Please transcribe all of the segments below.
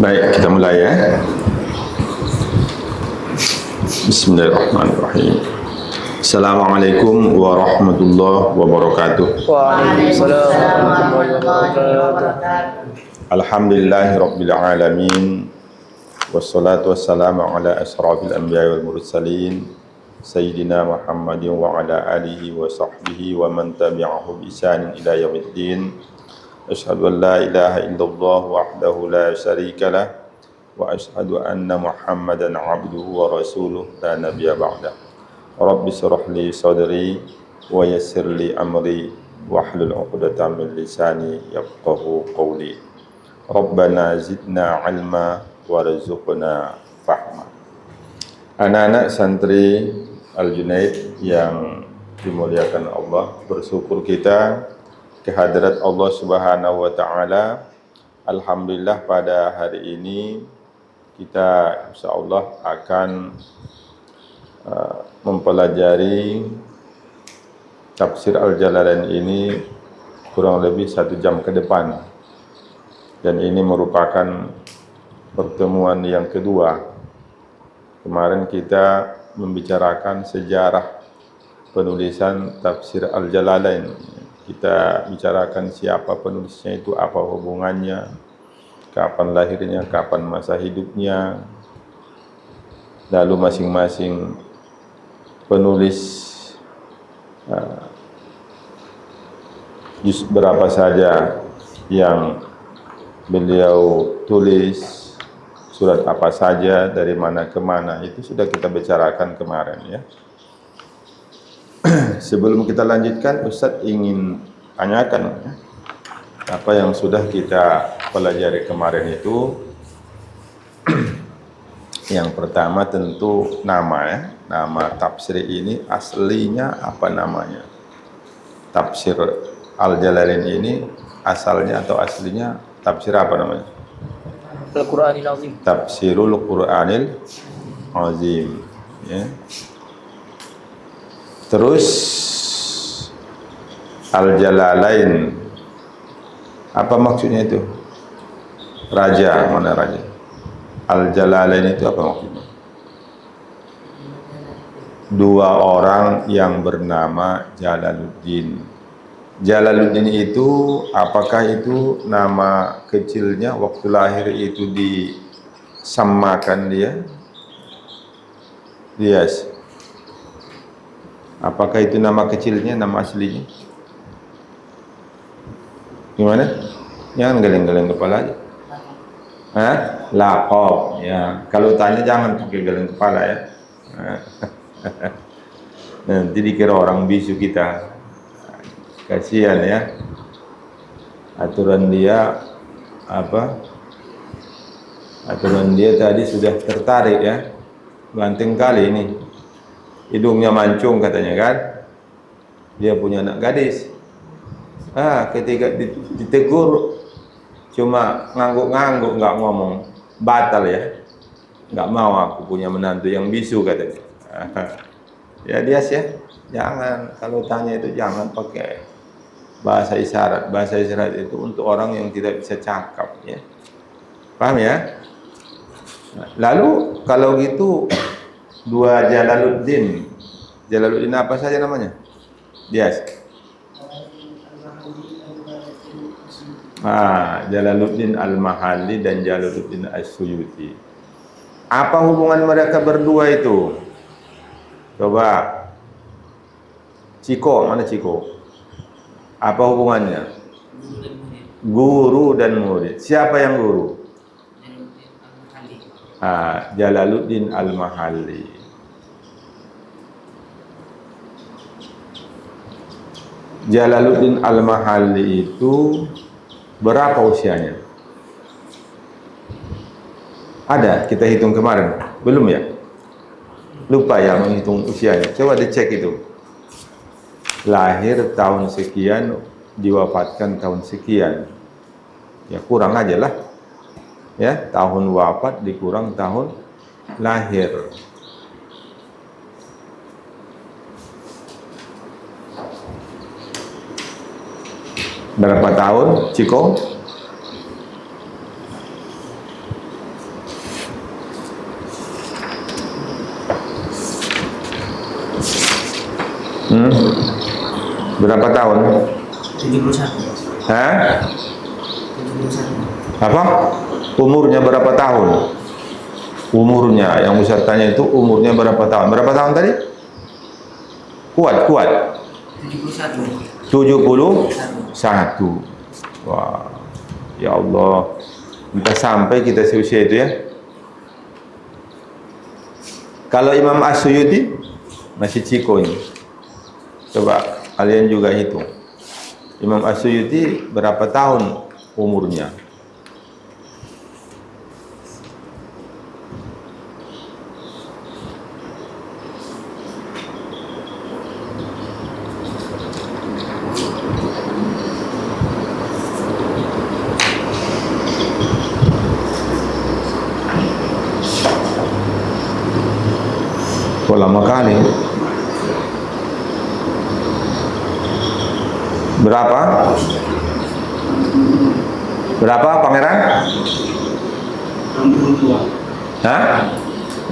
Baik, kita mulai ya. Bismillahirrahmanirrahim. Assalamualaikum warahmatullahi wabarakatuh. Waalaikumsalam warahmatullahi wabarakatuh. Alhamdulillahi rabbil alamin. Wassalatu wassalamu ala asrafil anbiya wal mursalin Sayyidina Muhammadin wa ala alihi wa sahbihi wa man tabi'ahu bi ihsanin ila yaumiddin. Asyhadu an la ilaha illallah wahdahu la syarika lah wa asyhadu anna Muhammadan abduhu wa rasuluh la nabiyya ba'dah. Rabbi shrah li sadri wa yassir li amri wahlul 'uqdatam min lisani yafqahu qawli. Rabbana zidna 'ilma warzuqna fahma. Anak-anak santri Al-Junaid yang dimuliakan Allah, bersyukur kita kehadirat Allah Subhanahu wa taala. Alhamdulillah pada hari ini kita insyaallah akan mempelajari tafsir Al-Jalalain ini kurang lebih 1 jam ke depan. Dan ini merupakan pertemuan yang kedua. Kemarin kita membicarakan sejarah penulisan tafsir Al-Jalalain. Kita bicarakan siapa penulisnya itu, apa hubungannya, kapan lahirnya, kapan masa hidupnya, lalu masing-masing penulis juz berapa saja yang beliau tulis, surat apa saja, dari mana ke mana, itu sudah kita bicarakan kemarin ya. Sebelum kita lanjutkan, Ustadz ingin tanyakan ya, apa yang sudah kita pelajari kemarin itu. Yang pertama tentu nama ya, nama tafsir ini aslinya apa namanya? Tafsir Al-Jalalain ini asalnya atau aslinya tafsir apa namanya? Al-Qur'anil Azim. Tafsirul Qur'anil Azim ya. Terus Al-Jalalain, apa maksudnya itu? Raja, mana raja? Al-Jalalain itu apa maksudnya? 2 orang yang bernama Jalaluddin. Jalaluddin itu apakah itu nama kecilnya waktu lahir itu disamakan dia? Yes. Apakah itu nama kecilnya, nama aslinya? Gimana? Jangan geleng-geleng kepala aja. Hah? Laqab. Ya. Kalau tanya jangan pakai geleng kepala ya. Nanti dikira orang bisu kita. Kasihan ya. Aturan dia apa? Aturan dia tadi sudah tertarik ya. Ganteng kali ini. Hidungnya mancung katanya kan. Dia punya anak gadis. Ketika ditegur cuma ngangguk-ngangguk, nggak ngomong, batal ya. Nggak mau aku punya menantu yang bisu katanya. Ya dia sih ya. Jangan, kalau tanya itu jangan pakai bahasa isyarat. Bahasa isyarat itu untuk orang yang tidak bisa cakap ya. Paham ya? Lalu kalau gitu 2 Jalaluddin. Jalaluddin apa saja namanya? Yes. Jalaluddin Al-Mahalli dan Jalaluddin As-Suyuti. Apa hubungan mereka berdua itu? Coba. Ciko, mana Ciko? Apa hubungannya? Guru dan murid. Siapa yang guru? Jalaluddin Al-Mahalli. Jalaluddin Al-Mahalli itu berapa usianya? Ada, kita hitung kemarin. Belum ya? Lupa ya menghitung usianya. Coba dicek itu. Lahir tahun sekian, diwafatkan tahun sekian. Ya kurang aja lah. Ya, tahun wafat dikurang tahun lahir. Berapa tahun, Ciko? Hmm? Berapa tahun? 71. Hah? 71. Apa? Umurnya berapa tahun? Umurnya, yang Ustaz tanya itu umurnya berapa tahun? Berapa tahun tadi? Kuat. 71. 71. Wah, ya Allah. Entah sampai kita seusia itu ya. Kalau Imam As-Suyuti masih Ciko ini. Coba kalian juga hitung. Imam As-Suyuti berapa tahun umurnya? Lama kali. Berapa? Berapa pangeran? 62. Hah?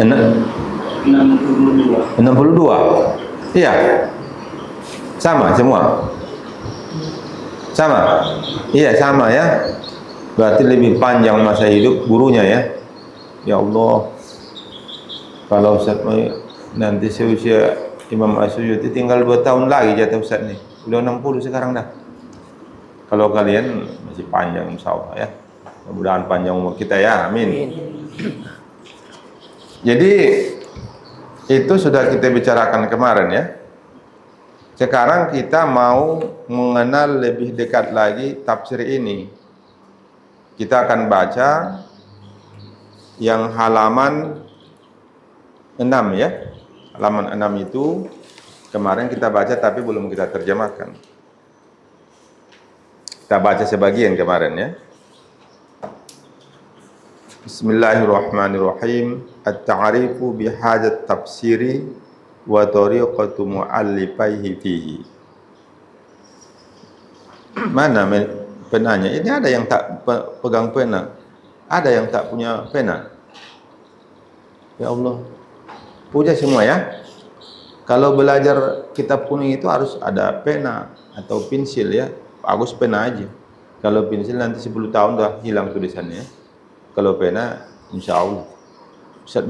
62. 62. Iya. Sama semua. Sama. Iya sama ya. Berarti lebih panjang masa hidup gurunya ya. Ya Allah. Kalau Ustaz nanti seusia Imam As-Suyuti tinggal 2 tahun lagi jatuh Ustaz nih. Udah 60 sekarang dah. Kalau kalian masih panjang insyaallah ya. Mudah-mudahan panjang umur kita ya. Amin. Jadi itu sudah kita bicarakan kemarin ya. Sekarang kita mau mengenal lebih dekat lagi tafsir ini. Kita akan baca yang halaman 6 ya. Halaman 6 itu kemarin kita baca tapi belum kita terjemahkan. Kita baca sebagian kemarin ya. Bismillahirrahmanirrahim. At-ta'rifu bihadzat tafsiri wa tariqatu mu'allifaihi fihi. Mana penanya? Ini ada yang tak pegang pena. Ada yang tak punya pena. Ya Allah. Puja semua ya. Kalau belajar kitab kuning itu harus ada pena atau pensil ya. Bagus pena aja. Kalau pensil nanti 10 tahun dah hilang tulisannya. Kalau pena insya Allah.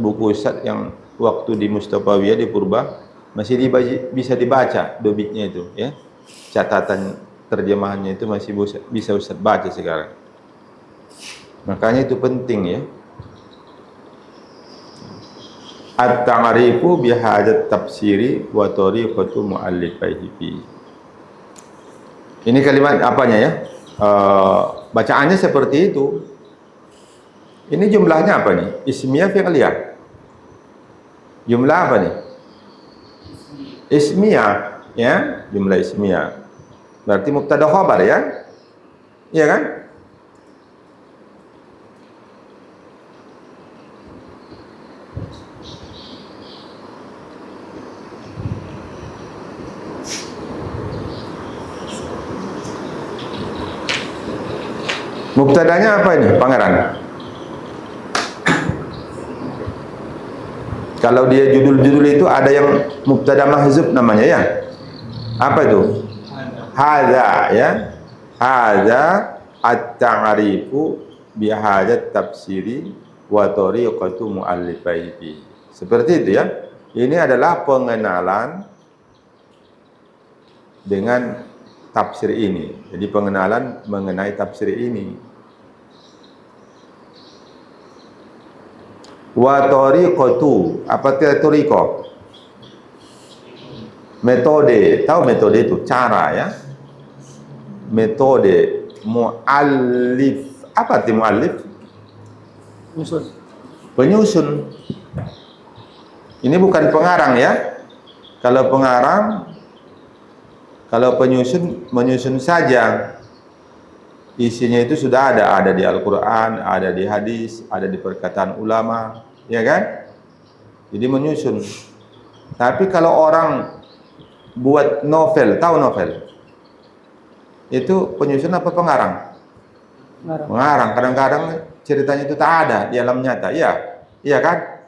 Buku Ustaz yang waktu di Mustafawiyah di Purba masih bisa dibaca dobitnya itu ya. Catatan terjemahannya itu masih bisa Ustaz baca sekarang. Makanya itu penting ya. At-ta'rifu bihadzat tafsiri wa tariqatu mu'allifaihi fi. Ini kalimat apanya ya? Bacaannya seperti itu. Ini jumlahnya apa nih? Ismiyah fi'liyah. Jumlah apa nih? Ismiyah ya, jumlah ismiyah. Berarti mubtada khabar ya? Iya kan? Mubtadanya apa ini, Pangeran? Kalau dia judul-judul itu ada yang mubtada mahzub namanya ya. Apa itu? Hadza ya. Hadza at-ta'rifu bihadzat tafsiri wa tariqatu mu'allifaihi. Seperti itu ya. Ini adalah pengenalan dengan tafsir ini. Jadi pengenalan mengenai tafsir ini. Wa tariqatu, apa itu tariqah? Metode, tahu metode itu cara ya. Metode muallif, apa arti muallif? Penyusun. Ini bukan pengarang ya. Kalau pengarang, kalau penyusun menyusun saja. Isinya itu sudah ada di Al-Quran, ada di hadis, ada di perkataan ulama, ya kan? Jadi menyusun. Tapi kalau orang buat novel, tahu novel? Itu penyusun apa pengarang? Pengarang. Kadang-kadang ceritanya itu tak ada di alam nyata, iya, iya kan?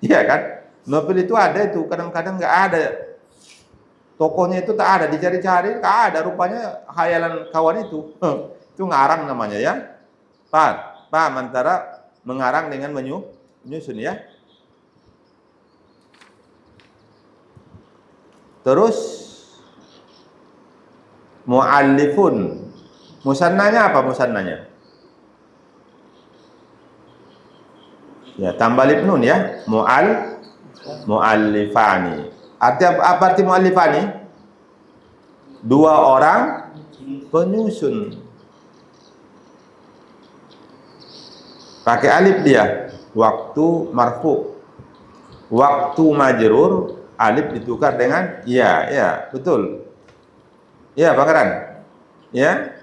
Iya kan? Novel itu ada itu, kadang-kadang nggak ada Tokohnya itu tak ada, dicari-cari tak ada, rupanya khayalan kawan itu. Itu ngarang namanya ya. Paham antara mengarang dengan menyusun ya. Terus muallifun. Musannanya apa musannanya? Ya, tambah alif nun ya. Muallifani. Apa arti muallifani? Dua orang penyusun. Pakai alif dia. Waktu marfu. Waktu majrur, alif ditukar dengan ya, betul. Ya, Pangeran. Ya.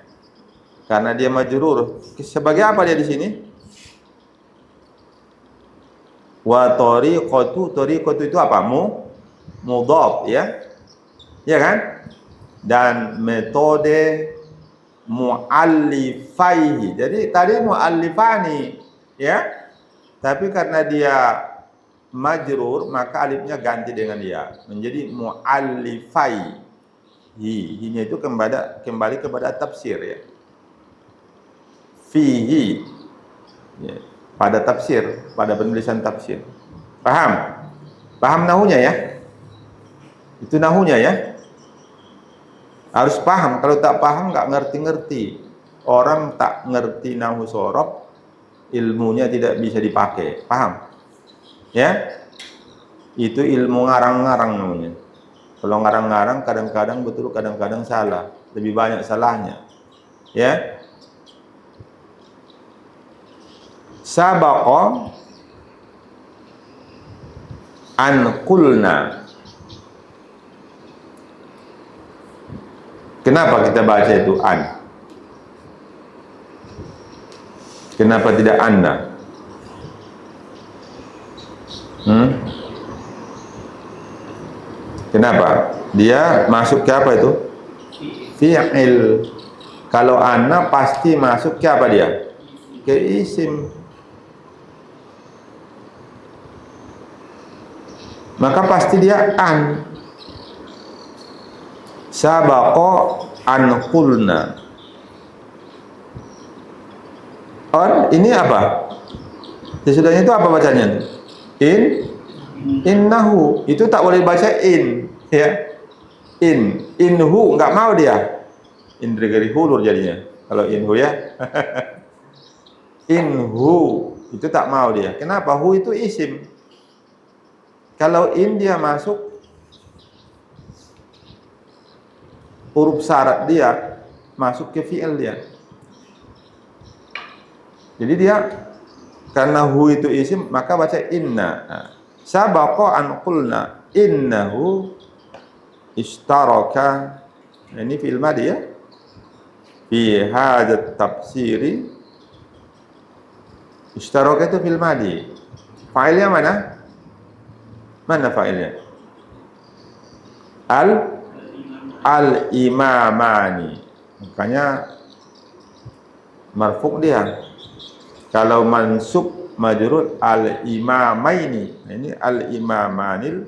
Karena dia majrur. Sebagai apa dia di sini? Wa tariqatu itu apa? Mudhaf ya. Ya kan? Dan metode muallifaihi. Jadi tadi muallifani ya. Tapi karena dia majrur maka alifnya ganti dengan ya. Menjadi muallifai. Hi-nya itu kembali kepada tafsir ya. Fihi. Ya. Pada tafsir, pada penulisan tafsir. Paham? Paham nahunya ya? Itu nahunya ya? Harus paham, kalau tak paham nggak ngerti-ngerti. Orang tak ngerti nahu sorof, ilmunya tidak bisa dipakai. Paham? Ya? Itu ilmu ngarang-ngarang namanya. Kalau ngarang-ngarang kadang-kadang betul, kadang-kadang salah. Lebih banyak salahnya. Ya? Sabaqa an qulna. Kenapa kita baca itu an? Kenapa tidak anna? Kenapa? Dia masuk ke apa itu? Fi'il. Kalau anna pasti masuk ke apa dia? Ke isim. Maka pasti dia an. Sabaqa an qulna. On ini apa? Sesudahnya itu apa bacanya? Innahu. Itu tak boleh baca in ya. Inhu enggak mau dia. Indri hulur jadinya. Kalau inhu ya. Inhu itu tak mau dia. Kenapa? Hu itu isim. Kalau in dia masuk huruf syarat dia masuk ke fi'il dia. Jadi dia karena hu itu isim maka baca inna. Sabaqa an qulna innahu istaraka. Ini fi'il madhi ya. Fi hadzal tafsiri. Istaraka itu fi'il madhi. Fa'ilnya mana? Mana fa'ilnya? Al-imamani. Makanya marfu' dia. Kalau mansub majrur al-imamaini. Ini al-imamanil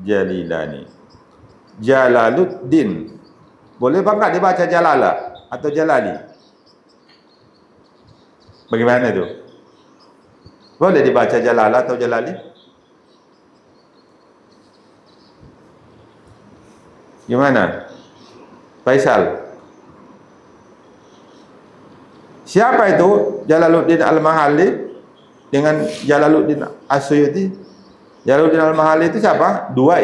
jalilani. Jalaluddin. Boleh enggak dibaca Jalala atau Jalali? Bagaimana itu? Boleh dibaca Jalala atau Jalali? Gimana? Faisal. Siapa itu Jalaluddin Al-Mahalli dengan Jalaluddin As-Suyuti? Jalaluddin Al-Mahalli itu siapa? Dua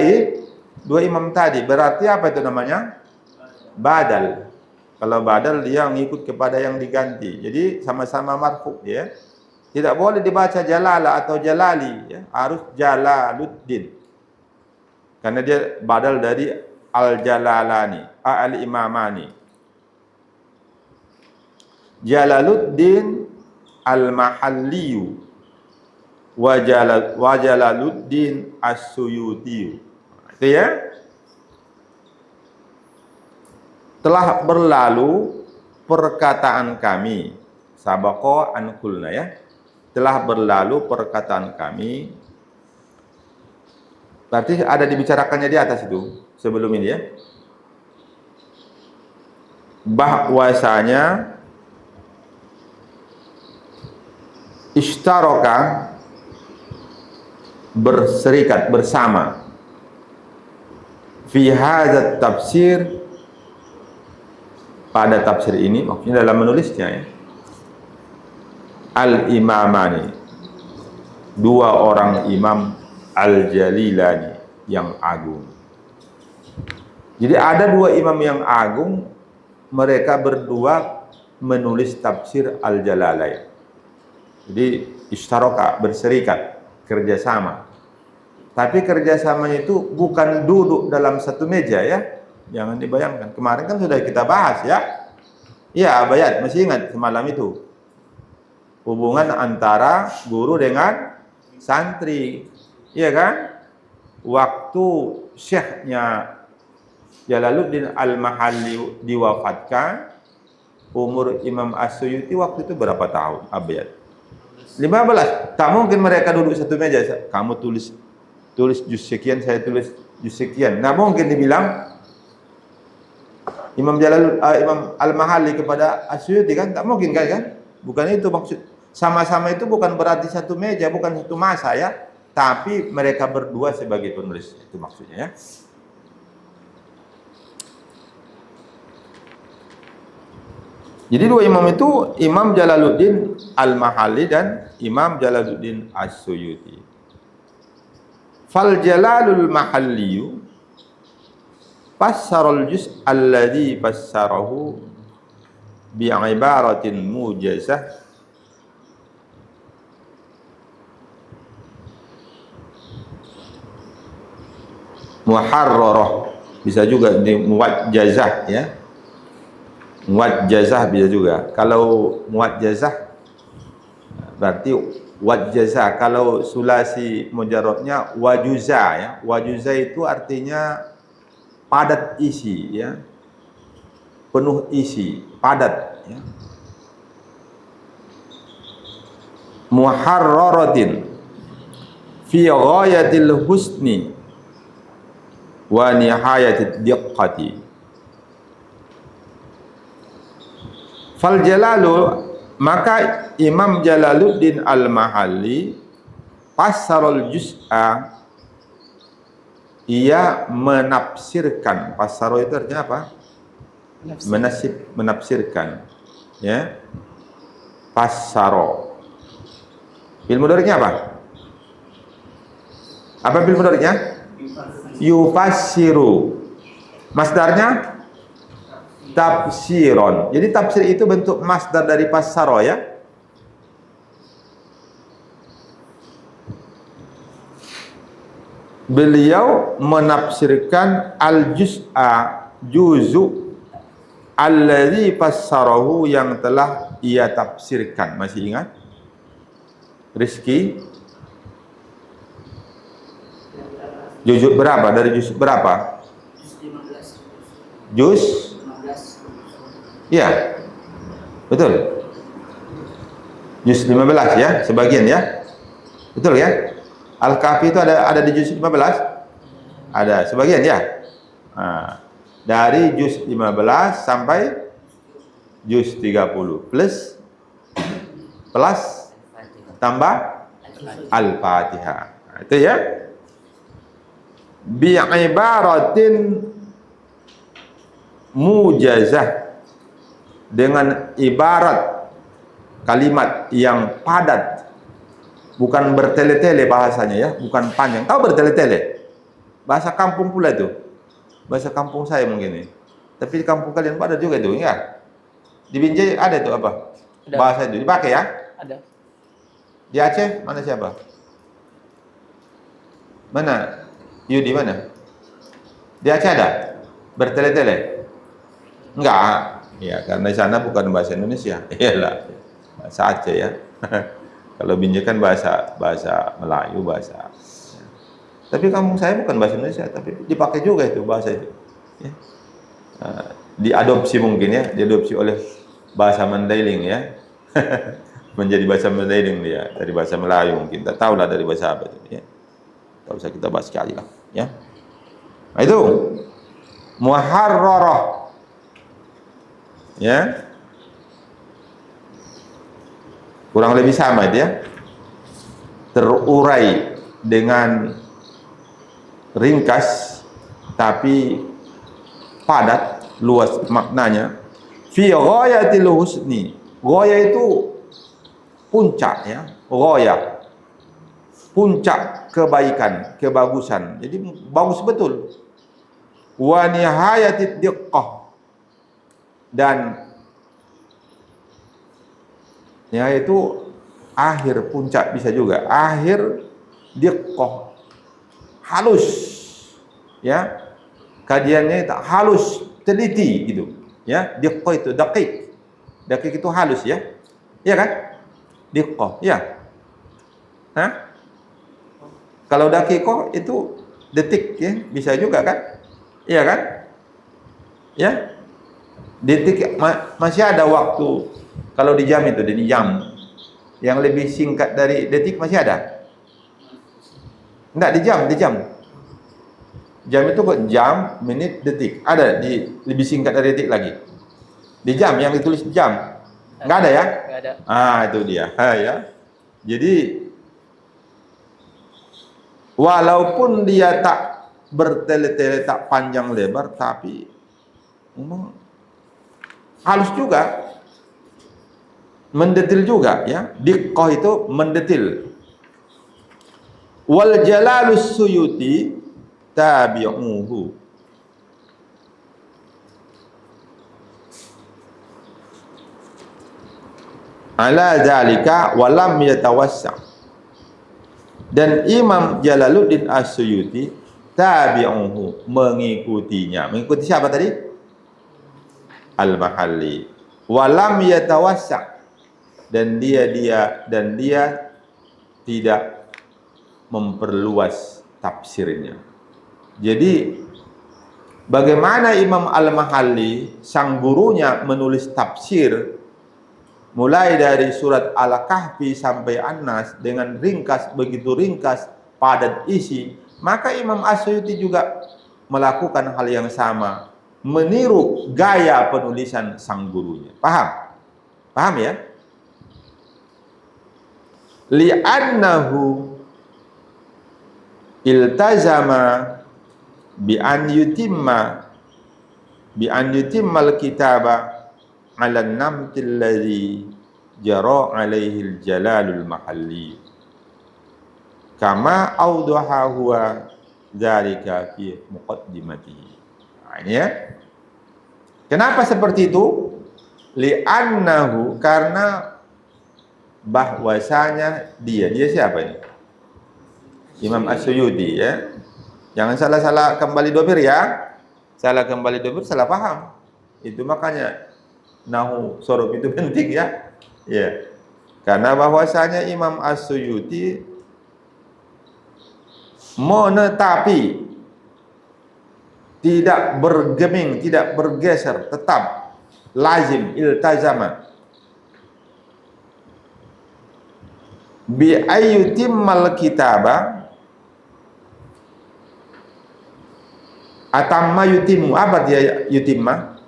imam tadi. Berarti apa itu namanya? Badal. Kalau badal dia ngikut kepada yang diganti. Jadi sama-sama marfu ya. Tidak boleh dibaca Jalala atau Jalali ya. Harus Jalaluddin. Karena dia badal dari Al-Jalalani, Al-Imamani. Jalaluddin Al-Mahalliyu wa Jalaluddin As-Suyutiyu. Itu ya. Telah berlalu perkataan kami. Sabaqa an qulna ya. Telah berlalu perkataan kami Berarti ada dibicarakannya di atas itu sebelum ini ya. Bahwasanya ishtaraka berserikat bersama fi hadzal tafsir pada tafsir ini, maksudnya dalam menulisnya ya, al-imamani, dua orang imam al-jalilani yang agung. Jadi ada dua imam yang agung, mereka berdua menulis tafsir al-jalalain. Jadi ishtaraka berserikat, kerjasama. Tapi kerjasamanya itu bukan duduk dalam satu meja ya. Jangan dibayangkan. Kemarin kan sudah kita bahas ya. Ya, Bayat masih ingat semalam itu. Hubungan antara guru dengan santri. Iya kan? Waktu syekhnya Jalaluddin Al-Mahalli diwafatkan, umur Imam As-Suyuti waktu itu berapa tahun? Abiyat 15. Tak mungkin mereka duduk satu meja. Kamu tulis juz sekian, saya tulis juz sekian. Nah, mungkin dibilang Imam Al-Mahalli kepada As-Suyuti kan? Tak mungkin kan? Bukan itu maksud. Sama-sama itu bukan berarti satu meja, bukan satu masa ya. Tapi mereka berdua sebagai penulis. Itu maksudnya ya. Jadi dua imam itu Imam Jalaluddin Al-Mahalli dan Imam Jalaluddin As-Suyuti. Fal Jalalul Mahalliyu fassarul juz' alladhi fassarahu bi'ibaratin mujazah muharrarah, bisa juga muwajjazah ya. Muwajjazah bisa juga. Kalau muwajjazah berarti wajjazah. Kalau sulasi mujarradnya wajuza ya. Wajuza itu artinya padat isi ya. Penuh isi, padat ya. Muharraratin fi ghayatil husni wa nihayatid diqqati. Fal Jalalu, maka Imam Jalaluddin Al-Mahalli fassarul juz'a, ia menafsirkan. Fassaro itu artinya apa? Menafsirkan ya. Fassaro fi'il mudhari'nya apa? Apa fi'il mudhari'nya? Yufassiru. Masdarnya tafsiron. Jadi tafsir itu bentuk masdar dari fassaro ya. Beliau menafsirkan al-juz'a, juzu alladzi fassarahu, yang telah ia tafsirkan. Masih ingat? Rizki? Juz berapa? Dari juz berapa? Juz? Ya, betul. Juz 15 ya, sebagian ya. Betul ya? Al-Kahfi itu ada di juz 15? Ada, sebagian ya. Nah, dari juz 15 sampai juz 30 plus tambah Al-Fatihah. Nah, itu ya. Bi'ibaratin mujazah, dengan ibarat kalimat yang padat, bukan bertele-tele bahasanya ya, bukan panjang. Tahu bertele-tele? Bahasa kampung pula itu. Bahasa kampung saya mungkin ini. Tapi di kampung kalian padat juga itu, ya? Di Binjai ada itu apa? Ada. Bahasa itu dipakai ya? Ada. Di Aceh mana siapa? Mana? Yudi mana? Di Aceh ada? Bertele-tele? Enggak. Ya, karena di sana bukan bahasa Indonesia. Iyalah, bahasa Aceh ya. Kalau Binjai kan bahasa Melayu, bahasa. Ya. Tapi kampung saya bukan bahasa Indonesia, tapi dipakai juga itu bahasa itu. Ya. Diadopsi mungkin ya, diadopsi oleh bahasa Mandailing ya. Menjadi bahasa Mandailing dia, dari bahasa Melayu mungkin. Tak tahulah dari bahasa apa itu ya. Tak usah kita bahas sekali lah, ya. Nah, itu muharrarah, ya, kurang lebih sama itu ya, terurai dengan ringkas tapi padat, luas maknanya. Fi ghayatil husni, ghaya itu puncak, ya, ghaya puncak kebaikan, kebagusan. Jadi bagus betul. Wa nihayatid diqqah, dan ya itu akhir puncak, bisa juga akhir diqqah, halus, ya, kajiannya tak halus, teliti gitu, ya. Diqqah itu daqiq itu halus, ya, iya kan, diqqah, ya. Hah? Kalau daqiqah itu detik, ya, bisa juga kan, iya kan, ya. Detik masih ada waktu. Kalau di jam itu, di jam yang lebih singkat dari detik masih ada? Enggak, di jam. Jam itu kok jam, menit, detik. Ada lebih singkat dari detik lagi. Di jam yang ditulis jam. Enggak ada, ya? Enggak ada. Itu dia. Ya. Jadi walaupun dia tak bertele-tele, tak panjang lebar, tapi memang halus juga, mendetil juga, ya. Diqqah itu mendetil. Wal Jalalus Suyuti tabi'uhu, ala dzalika wa lam yatawassa'. Dan Imam Jalaluddin As-Suyuti tabi'uhu, mengikutinya. Mengikuti siapa tadi? Al-Mahalli. Walam yatawassa', dan dia tidak memperluas tafsirnya. Jadi bagaimana Imam Al-Mahalli, sang gurunya, menulis tafsir mulai dari surat Al-Kahfi sampai An-Nas dengan ringkas, begitu ringkas, padat isi, maka Imam As-Suyuti juga melakukan hal yang sama, meniru gaya penulisan sang gurunya. Paham? Paham, ya? Li'annahu iltazama bi an yutimmal kitaba ala namtil ladzi jara alaihi al-jalalul mahalli kama awdaha huwa dzalika fi muqaddimatihi. Nah, ini, ya. Kenapa seperti itu? Li'annahu, karena bahwasanya dia siapa ini? Imam As-Suyuti, ya. Jangan salah kembali domir, ya. Salah kembali domir, salah paham. Itu makanya nahu sorof itu penting, ya. Ya. Karena bahwasanya Imam As-Suyuti menetapi, tidak bergeming, tidak bergeser, tetap lazim, iltazama bi ayyutimmal kitaba, atamma yutimmu. Apa dia yutimma?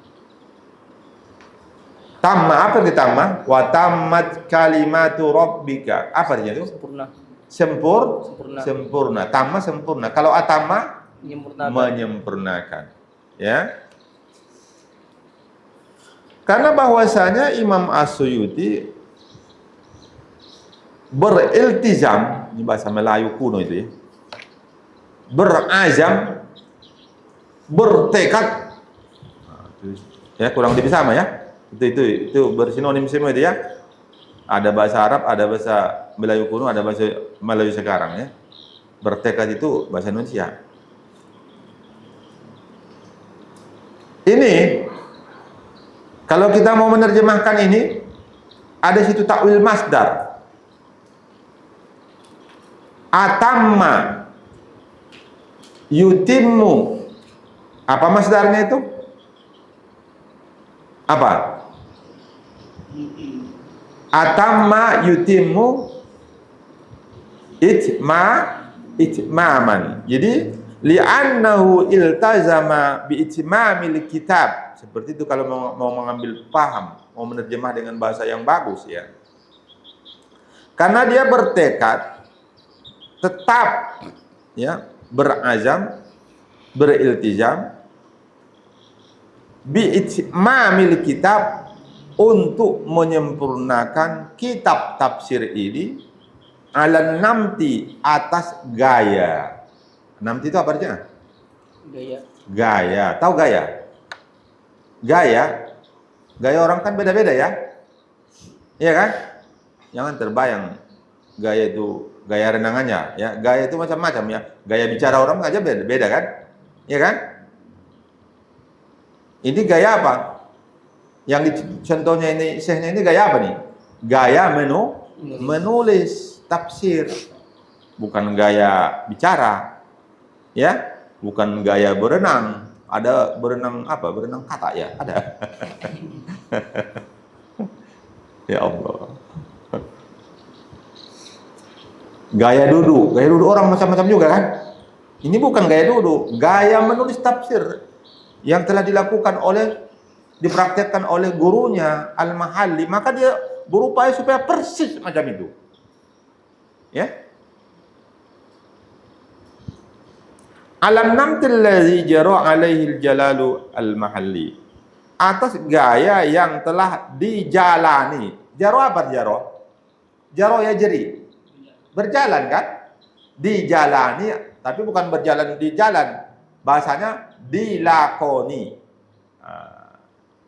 Tamma, apa ditamma? Wa tammat kalimatu rabbika. Apa dia itu? Sempurna. Sempurna. Tamma sempurna. Kalau atamma Menyempurnakan. Ya. Karena bahwasanya Imam As-Suyuti beriltizam, ini bahasa Melayu kuno itu, ya. Berazam, bertekad. Ya, kurang lebih sama, ya. Itu bersinonim semua itu, ya. Ada bahasa Arab, ada bahasa Melayu kuno, ada bahasa Melayu sekarang, ya. Bertekad itu bahasa Indonesia. Ini kalau kita mau menerjemahkan ini, ada situ takwil masdar. Atamma yutimmu. Apa masdarnya itu? Apa? Atamma yutimmu itma itmaman. Jadi li'annahu iltazama bi'itmamil kitab. Seperti itu kalau mau mengambil paham, mau menerjemah dengan bahasa yang bagus ya. Karena dia bertekad tetap ya, berazam, beriltizam bi'itmamil kitab, untuk menyempurnakan kitab tafsir ini ala namti, atas gaya. Namti itu apa artinya? Gaya. Tahu gaya? Gaya orang kan beda-beda ya. Iya kan? Jangan terbayang gaya itu gaya renangannya ya. Gaya itu macam-macam ya. Gaya bicara orang aja beda kan? Iya kan? Ini gaya apa? Yang contohnya ini, syekhnya ini gaya apa nih? Gaya menulis tafsir. Bukan gaya bicara. Ya, bukan gaya berenang. Ada berenang apa? Berenang kata ya, ada. Ya Allah. Gaya duduk orang macam-macam juga kan? Ini bukan gaya duduk, gaya menulis tafsir yang telah dipraktekkan oleh gurunya Al-Mahalli, maka dia berupaya supaya persis macam itu. Ya. Alam namtil ladzi jara alaihi al-jalalu al-mahalli, atas gaya yang telah dijalani. Jaro apa jaro? Jaro ya jeri. Berjalan kan? Dijalani, tapi bukan berjalan di jalan. Bahasanya dilakoni.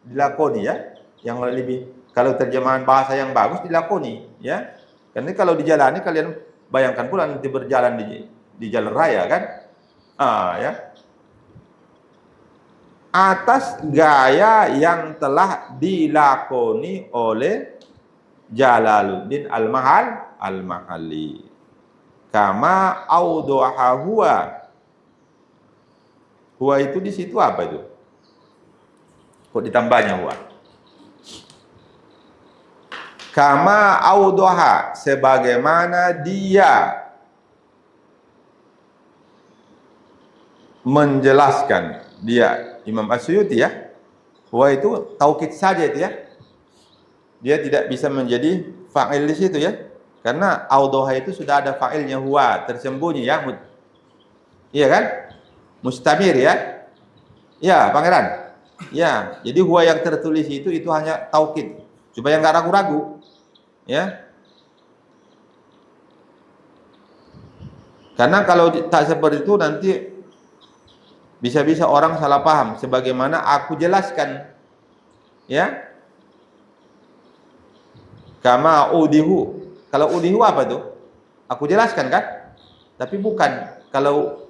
Dilakoni ya. Yang lebih, kalau terjemahan bahasa yang bagus dilakoni ya. Karena kalau dijalani, kalian bayangkan pula nanti berjalan di jalan raya kan? Ya. Atas gaya yang telah dilakoni oleh Jalaluddin Al-Mahalli. Kama audoha huwa. Huwa itu di situ apa itu? Kok ditambahnya huwa? Kama audoha, sebagaimana dia menjelaskan, dia Imam As-Suyuti ya. Huwa itu taukid saja itu ya. Dia tidak bisa menjadi fa'il di situ ya. Karena audoha itu sudah ada fa'ilnya huwa, tersembunyi ya. Iya kan? Mustamir ya. Ya, Pangeran. Ya, jadi huwa yang tertulis itu hanya taukid, supaya enggak ragu-ragu. Ya. Karena kalau tak seperti itu nanti bisa-bisa orang salah paham, sebagaimana aku jelaskan. Ya. Kama udihu. Kalau udihu apa tuh? Aku jelaskan kan? Tapi bukan. Kalau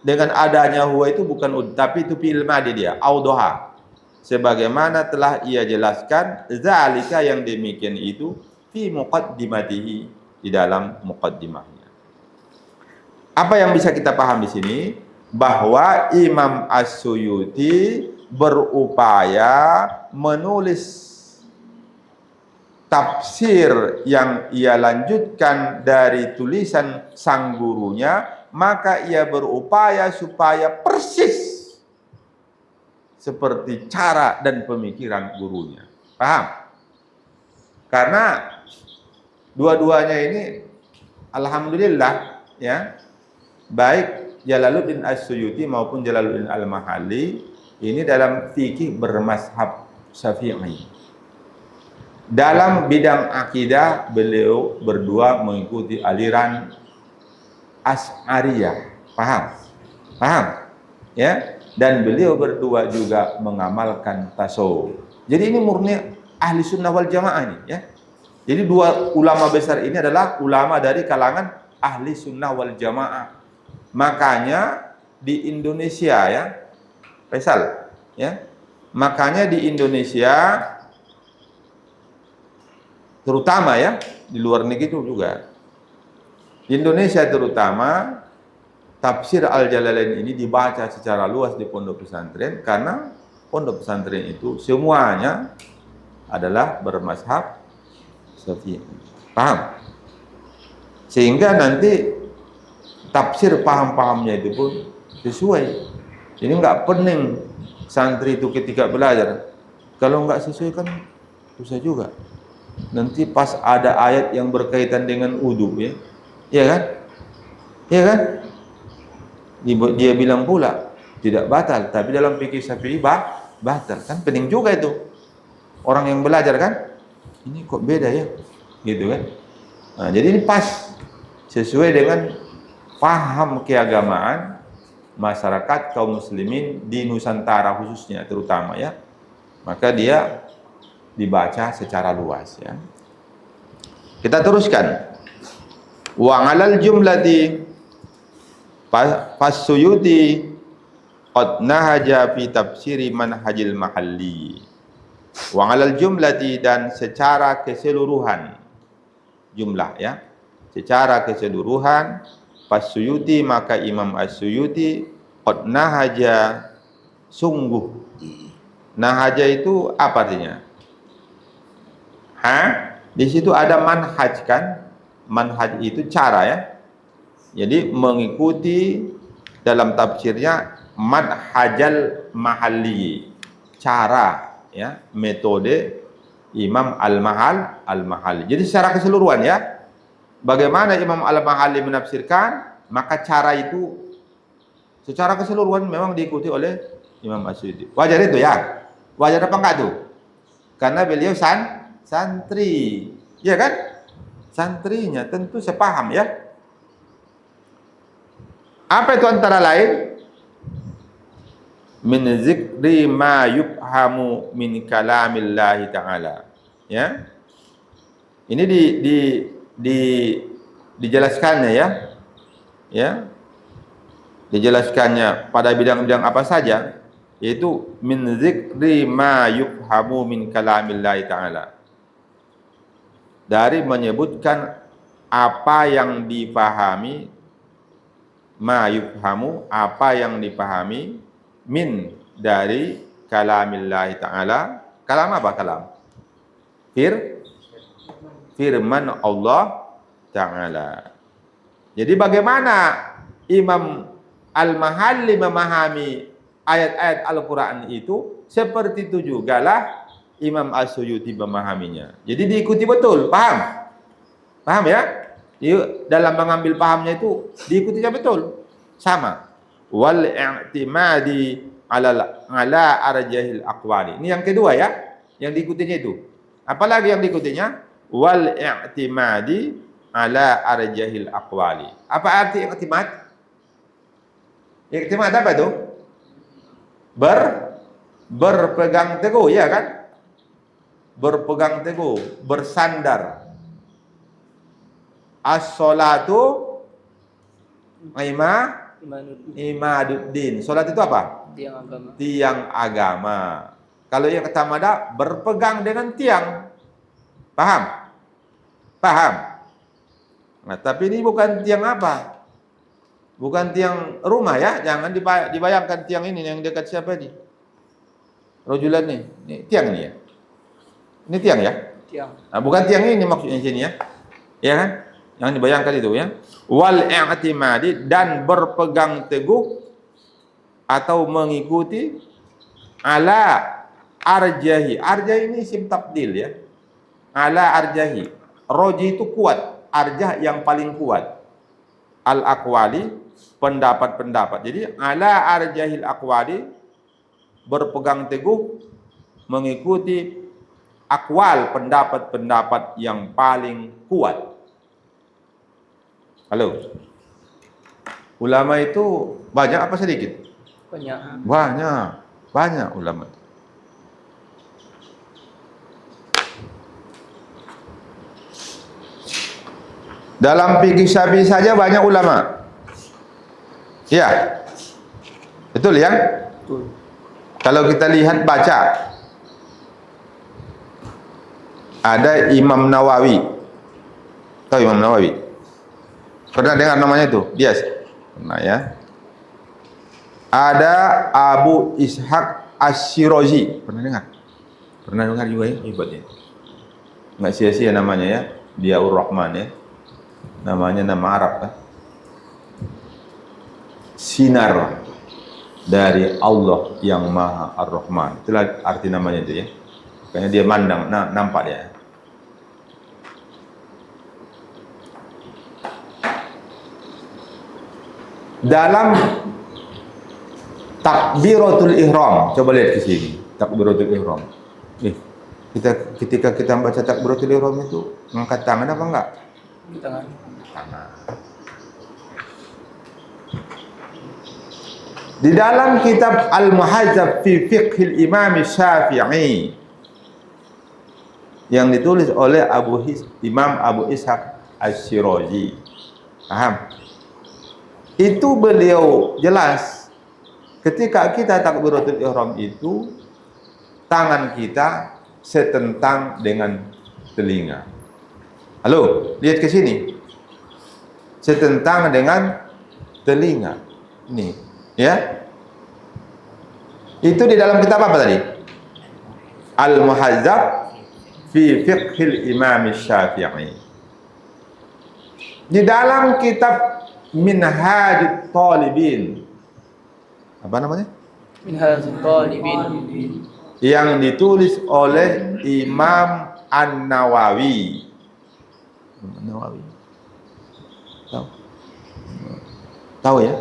dengan adanya huwa itu bukan ud, tapi itu fi'il madhi dia, audoha. Sebagaimana telah ia jelaskan, zalika yang demikian itu fi muqaddimatihi, di dalam muqaddimahnya. Apa yang bisa kita paham di sini? Bahwa Imam As-Suyuti berupaya menulis tafsir yang ia lanjutkan dari tulisan sang gurunya, maka ia berupaya supaya persis seperti cara dan pemikiran gurunya. Paham? Karena dua-duanya ini alhamdulillah ya, baik Jalaluddin As-Suyuti maupun Jalaluddin Al-Mahalli ini dalam fikih bermazhab Syafi'i. Dalam bidang akidah beliau berdua mengikuti aliran Asy'ariyah. Paham? Paham? Ya? Dan beliau berdua juga mengamalkan tasawuf. Jadi ini murni ahli sunnah wal jamaah ini ya. Jadi dua ulama besar ini adalah ulama dari kalangan ahli sunnah wal jamaah. Makanya di Indonesia ya, Faisal ya. Makanya di Indonesia terutama ya, di luar negeri itu juga. Di Indonesia terutama tafsir Al-Jalalain ini dibaca secara luas di pondok pesantren, karena pondok pesantren itu semuanya adalah bermazhab Syafi'i. Paham? Sehingga nanti tafsir paham-pahamnya itu pun sesuai. Jadi nggak pening santri itu ketika belajar. Kalau nggak sesuai kan susah juga. Nanti pas ada ayat yang berkaitan dengan wudu ya, iya kan? Iya kan? Dia bilang pula tidak batal, tapi dalam fikih Syafi'i batal. Kan pening juga itu. Orang yang belajar kan, ini kok beda ya, gitu kan? Nah, jadi ini pas sesuai dengan paham keagamaan masyarakat kaum muslimin di Nusantara khususnya terutama ya. Maka dia dibaca secara luas ya. Kita teruskan. Wa 'alal jumlati Fasuyuti qad nahaja fi tafsiri manhajil mahalli. Wa 'alal jumlati, dan secara keseluruhan jumlah ya. Secara keseluruhan Fasuyuti, maka Imam As-Suyuti qad nahaja, sungguh. Nahaja itu apa artinya? Di situ ada manhaj kan? Manhaj itu cara ya. Jadi mengikuti dalam tafsirnya manhajal mahalli, cara ya, metode Imam Al-Mahalli. Jadi secara keseluruhan ya, bagaimana Imam Al-Mahalli menafsirkan, maka cara itu secara keseluruhan memang diikuti oleh Imam As-Suyuti. Wajar itu ya? Wajar apa enggak tuh? Karena beliau santri, ya kan? Santrinya tentu sepaham ya. Apa itu antara lain? Min zikri ma yufhamu min kalamillahi ta'ala. Ya. Ini dijelaskannya ya. Ya. Dijelaskannya pada bidang-bidang apa saja, yaitu min zikri ma yufhamu min kalamillahi ta'ala. Dari menyebutkan apa yang dipahami, ma yufhamu, apa yang dipahami, min, dari kalamillahi ta'ala. Kalam apa kalam? Firman Allah ta'ala. Jadi bagaimana Imam Al-Mahalli memahami ayat-ayat Al-Quran itu, seperti itu juga lah Imam As-Suyuti memahaminya. Jadi diikuti betul, paham? Paham ya? Dalam mengambil pahamnya itu diikutinya betul, sama. Wal i'timadi ala arjahil aqwali. Ini yang kedua ya, yang diikutinya itu. Apalagi yang diikutinya? Wal i'timadi ala arjahil aqwali. Apa arti i'timad? I'timad apa itu? Berpegang teguh, ya kan? Berpegang teguh, bersandar. As-sholatu imaduddin. Salat itu apa? Tiang agama. Tiang agama. Kalau yang ketamada berpegang dengan tiang. Paham? Paham? Nah, tapi ini bukan tiang apa? Bukan tiang rumah ya. Jangan dibayangkan tiang ini yang dekat siapa ini? Rojulan nih. Ini tiang ini ya. Ini tiang ya? Tiang. Nah, bukan tiang ini maksudnya sini ya. Ya kan? Yang dibayangkan itu ya. Wal i'timadi, dan berpegang teguh atau mengikuti ala arjahi. Arjah ini isim tabdil ya. Ala arjahi. Roji itu kuat, arjah yang paling kuat. Al aqwali, pendapat-pendapat. Jadi ala arjahil aqwali, berpegang teguh mengikuti akwal, pendapat-pendapat yang paling kuat. Halo. Ulama itu banyak apa sedikit? Banyak. Banyak ulama. Dalam fikih Syafi'i saja banyak ulama. Ya. Betul ya? Betul. Kalau kita lihat baca, ada Imam Nawawi. Tahu Imam Nawawi? Pernah dengar namanya itu? Bias. Pernah ya. Ada Abu Ishaq Asy-Syirazi. Pernah dengar? Pernah dengar juga ya? Hebatnya. Nggak sia-sia namanya ya. Diaur Rahman ya. Namanya nama Arab kan. sinar dari Allah yang Maha Ar-Rahman. Itulah arti namanya itu ya. Karena dia mandang, nampak dia. Dalam takbiratul ihram, coba lihat ke sini. Takbiratul ihram. Ketika kita baca takbiratul ihram itu ngangkat tangan apa enggak? Tangan. Di dalam kitab Al-Muhadzab fi Fiqhil Imam Syafi'i yang ditulis oleh Imam Abu Ishaq Asy-Syirazi. Paham? Itu beliau jelas ketika kita takbiratul ihram itu tangan kita setentang dengan telinga. Halo, lihat ke sini. Setentang dengan telinga. Ini ya, itu di dalam kitab apa tadi? Al-Muhadzab fi Fiqhil Imam Syafi'i. Di dalam kitab Minhajut Talibin, apa namanya? Minhajut Talibin, yang ditulis oleh Imam An-Nawawi. An-Nawawi. Tahu ya?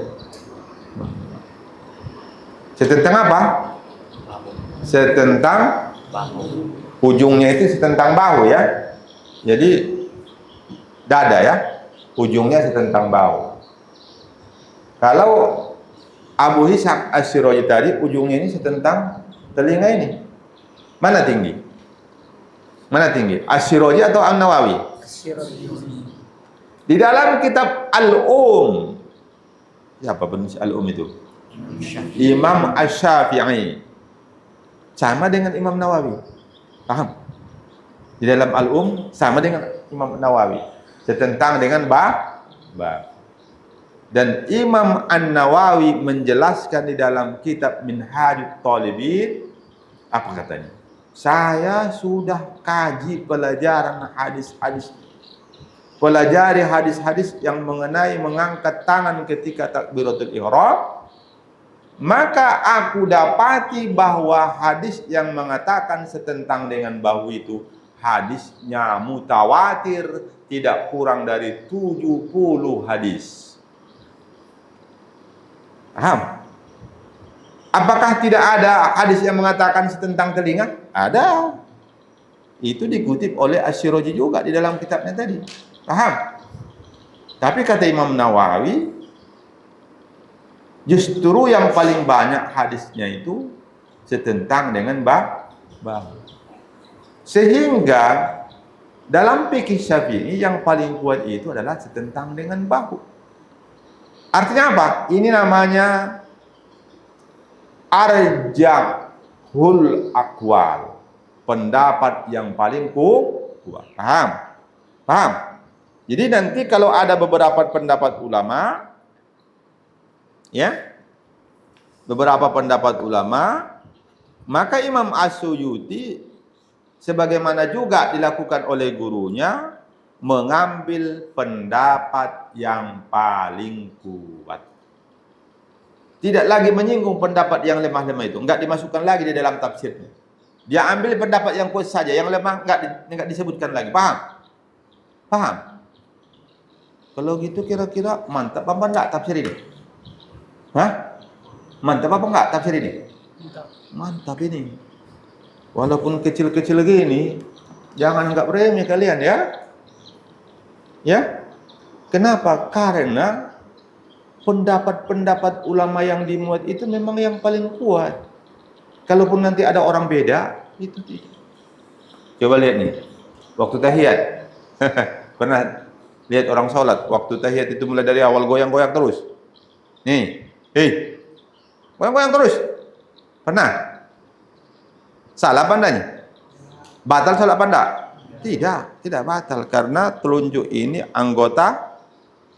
Setentang apa? Setentang bahu. Ujungnya itu setentang bahu ya. Jadi dada ya. Ujungnya setentang bahu. Kalau Abu Ishaq Asy-Syirazi tadi ujungnya ini setentang telinga ini. Mana tinggi? Mana tinggi? Asy-Syirazi atau An-Nawawi? Di dalam kitab Al-Um. Siapa penulis Al-Um itu? Imam Asy-Syafi'i. Sama dengan Imam Nawawi. Paham? Di dalam Al-Um sama dengan Imam Nawawi. Setentang dengan ba. Dan Imam An-Nawawi menjelaskan di dalam kitab Minhajut Talibin, apa katanya? Saya sudah kaji pelajaran hadis-hadis, pelajari hadis-hadis yang mengenai mengangkat tangan ketika takbiratul ihram, maka aku dapati bahwa hadis yang mengatakan setentang dengan bahu itu hadisnya mutawatir, tidak kurang dari 70 hadis. Paham? Apakah tidak ada hadis yang mengatakan setentang telinga? Ada. Itu dikutip oleh Asy-Syirazi juga di dalam kitabnya tadi. Paham? Tapi kata Imam Nawawi, justru yang paling banyak hadisnya itu setentang dengan bahu. Sehingga dalam fikih Syafi'i yang paling kuat itu adalah setentang dengan bahu. Artinya apa? Ini namanya arjahul aqwal, pendapat yang paling kuat. Paham? Jadi nanti kalau ada beberapa pendapat ulama, ya, beberapa pendapat ulama, maka Imam As-Suyuti sebagaimana juga dilakukan oleh gurunya, mengambil pendapat yang paling kuat. Tidak lagi menyinggung pendapat yang lemah-lemah itu, enggak dimasukkan lagi di dalam tafsirnya. Dia ambil pendapat yang kuat saja, yang lemah enggak disebutkan lagi. Paham? Kalau gitu kira-kira mantap apa enggak tafsir ini? Mantap apa enggak tafsir ini? Mantap ini. Walaupun kecil-kecil gini, jangan enggak remeh kalian ya. Ya. Kenapa? Karena pendapat-pendapat ulama yang dimuat itu memang yang paling kuat. Kalaupun nanti ada orang beda, itu tidak. Coba lihat nih. Waktu tahiyat. Pernah lihat orang sholat, waktu tahiyat itu mulai dari awal goyang-goyang terus. Nih. Hei. Goyang-goyang terus. Pernah? Salah apa enggaknya? Batal salat apa enggak? Tidak batal karena telunjuk ini anggota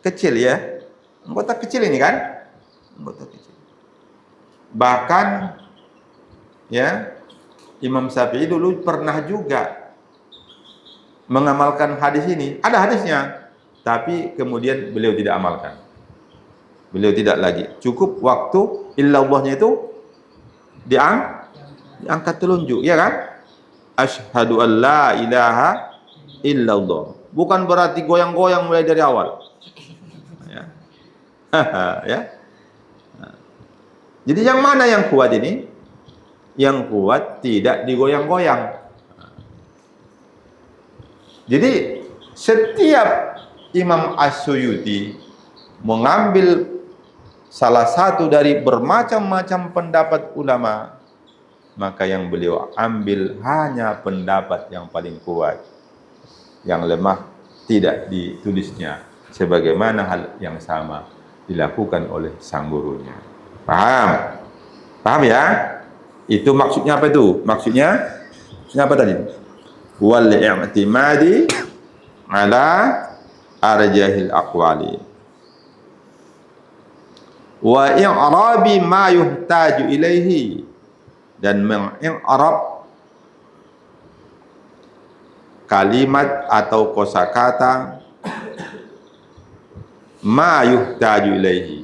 kecil ya. Anggota kecil ini kan? Anggota kecil. Bahkan ya, Imam Syafi'i dulu pernah juga mengamalkan hadis ini. Ada hadisnya, tapi kemudian beliau tidak amalkan. Beliau tidak lagi. Cukup waktu illallahnya itu diangkat telunjuk, ya kan? Asyhadu an la ilaha illallah. Bukan berarti goyang-goyang mulai dari awal. Ya. Ya. Jadi yang mana yang kuat ini? Yang kuat tidak digoyang-goyang. Jadi setiap Imam As-Suyuti mengambil salah satu dari bermacam-macam pendapat ulama, maka yang beliau ambil hanya pendapat yang paling kuat. Yang lemah tidak ditulisnya, sebagaimana hal yang sama dilakukan oleh sang gurunya. Paham? Paham ya? Itu maksudnya apa itu? Maksudnya apa tadi? Wal i'timadi ala arjahil aqwali wa i'rabi ma yuhtaju ilaihi, dan mengi'rab kalimat atau kosakata ma yuhtaju ilaihi,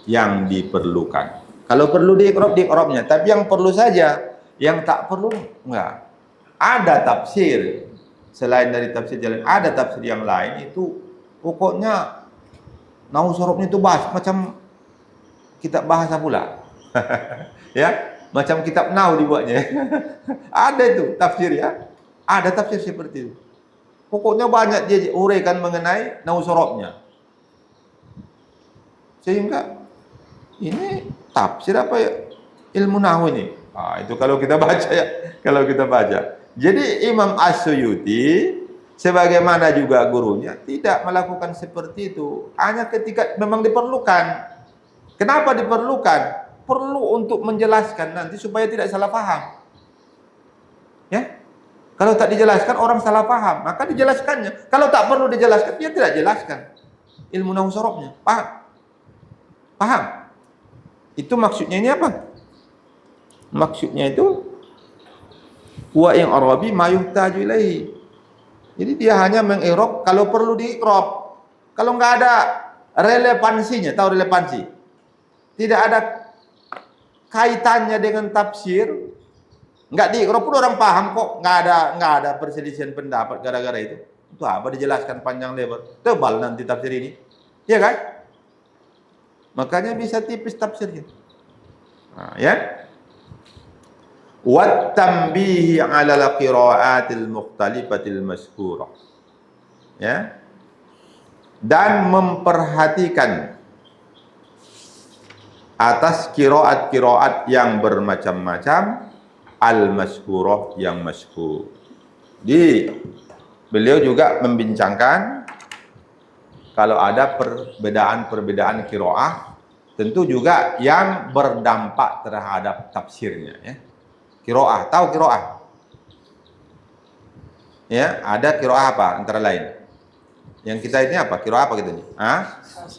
yang diperlukan. Kalau perlu diikrab, diikrabnya, tapi yang perlu saja, yang tak perlu enggak. Ada tafsir selain dari tafsir jalan, ada tafsir yang lain itu pokoknya nahu sorobnya itu bahas macam kitab bahasa pula. Ya, macam kitab nahu dibuatnya. Ada itu tafsir ya. Ada tafsir seperti itu. Pokoknya banyak dia uraikan mengenai nahu sorobnya. Sehingga ini tafsir apa ya? Ilmu nahu ini. Itu kalau kita baca ya, kalau kita baca. Jadi Imam As-Suyuti sebagaimana juga gurunya tidak melakukan seperti itu, hanya ketika memang diperlukan. Kenapa diperlukan? Perlu untuk menjelaskan nanti supaya tidak salah paham. Ya? Kalau tak dijelaskan orang salah paham, maka dijelaskannya. Kalau tak perlu dijelaskan, dia tidak jelaskan ilmu nahu sorobnya. Paham? Paham? Itu maksudnya ini apa? Maksudnya itu wa in arabi ma yuhtaju ilaihi. Jadi dia hanya mengikrab kalau perlu diikrab. Kalau enggak ada relevansinya, tahu relevansi? Tidak ada kaitannya dengan tafsir, enggak diikrab pun orang paham kok, enggak ada perselisihan pendapat gara-gara itu. Itu apa dijelaskan panjang lebar? Tebal nanti tafsir ini. Iya kan? Makanya bisa tipis tafsirnya. Nah, ya. Wat tanbihi 'ala al-qira'atil mukhtalifatil mazkurah. Ya. Dan memperhatikan atas qiraat-qiraat yang bermacam-macam, al-mazkurah yang mazkur. Di beliau juga membincangkan kalau ada perbedaan qiraah, tentu juga yang berdampak terhadap tafsirnya, ya. Qiraah, tahu qiraah? Ya, ada qiraah apa antara lain? Yang kita ini apa? Qiraah apa kita ini?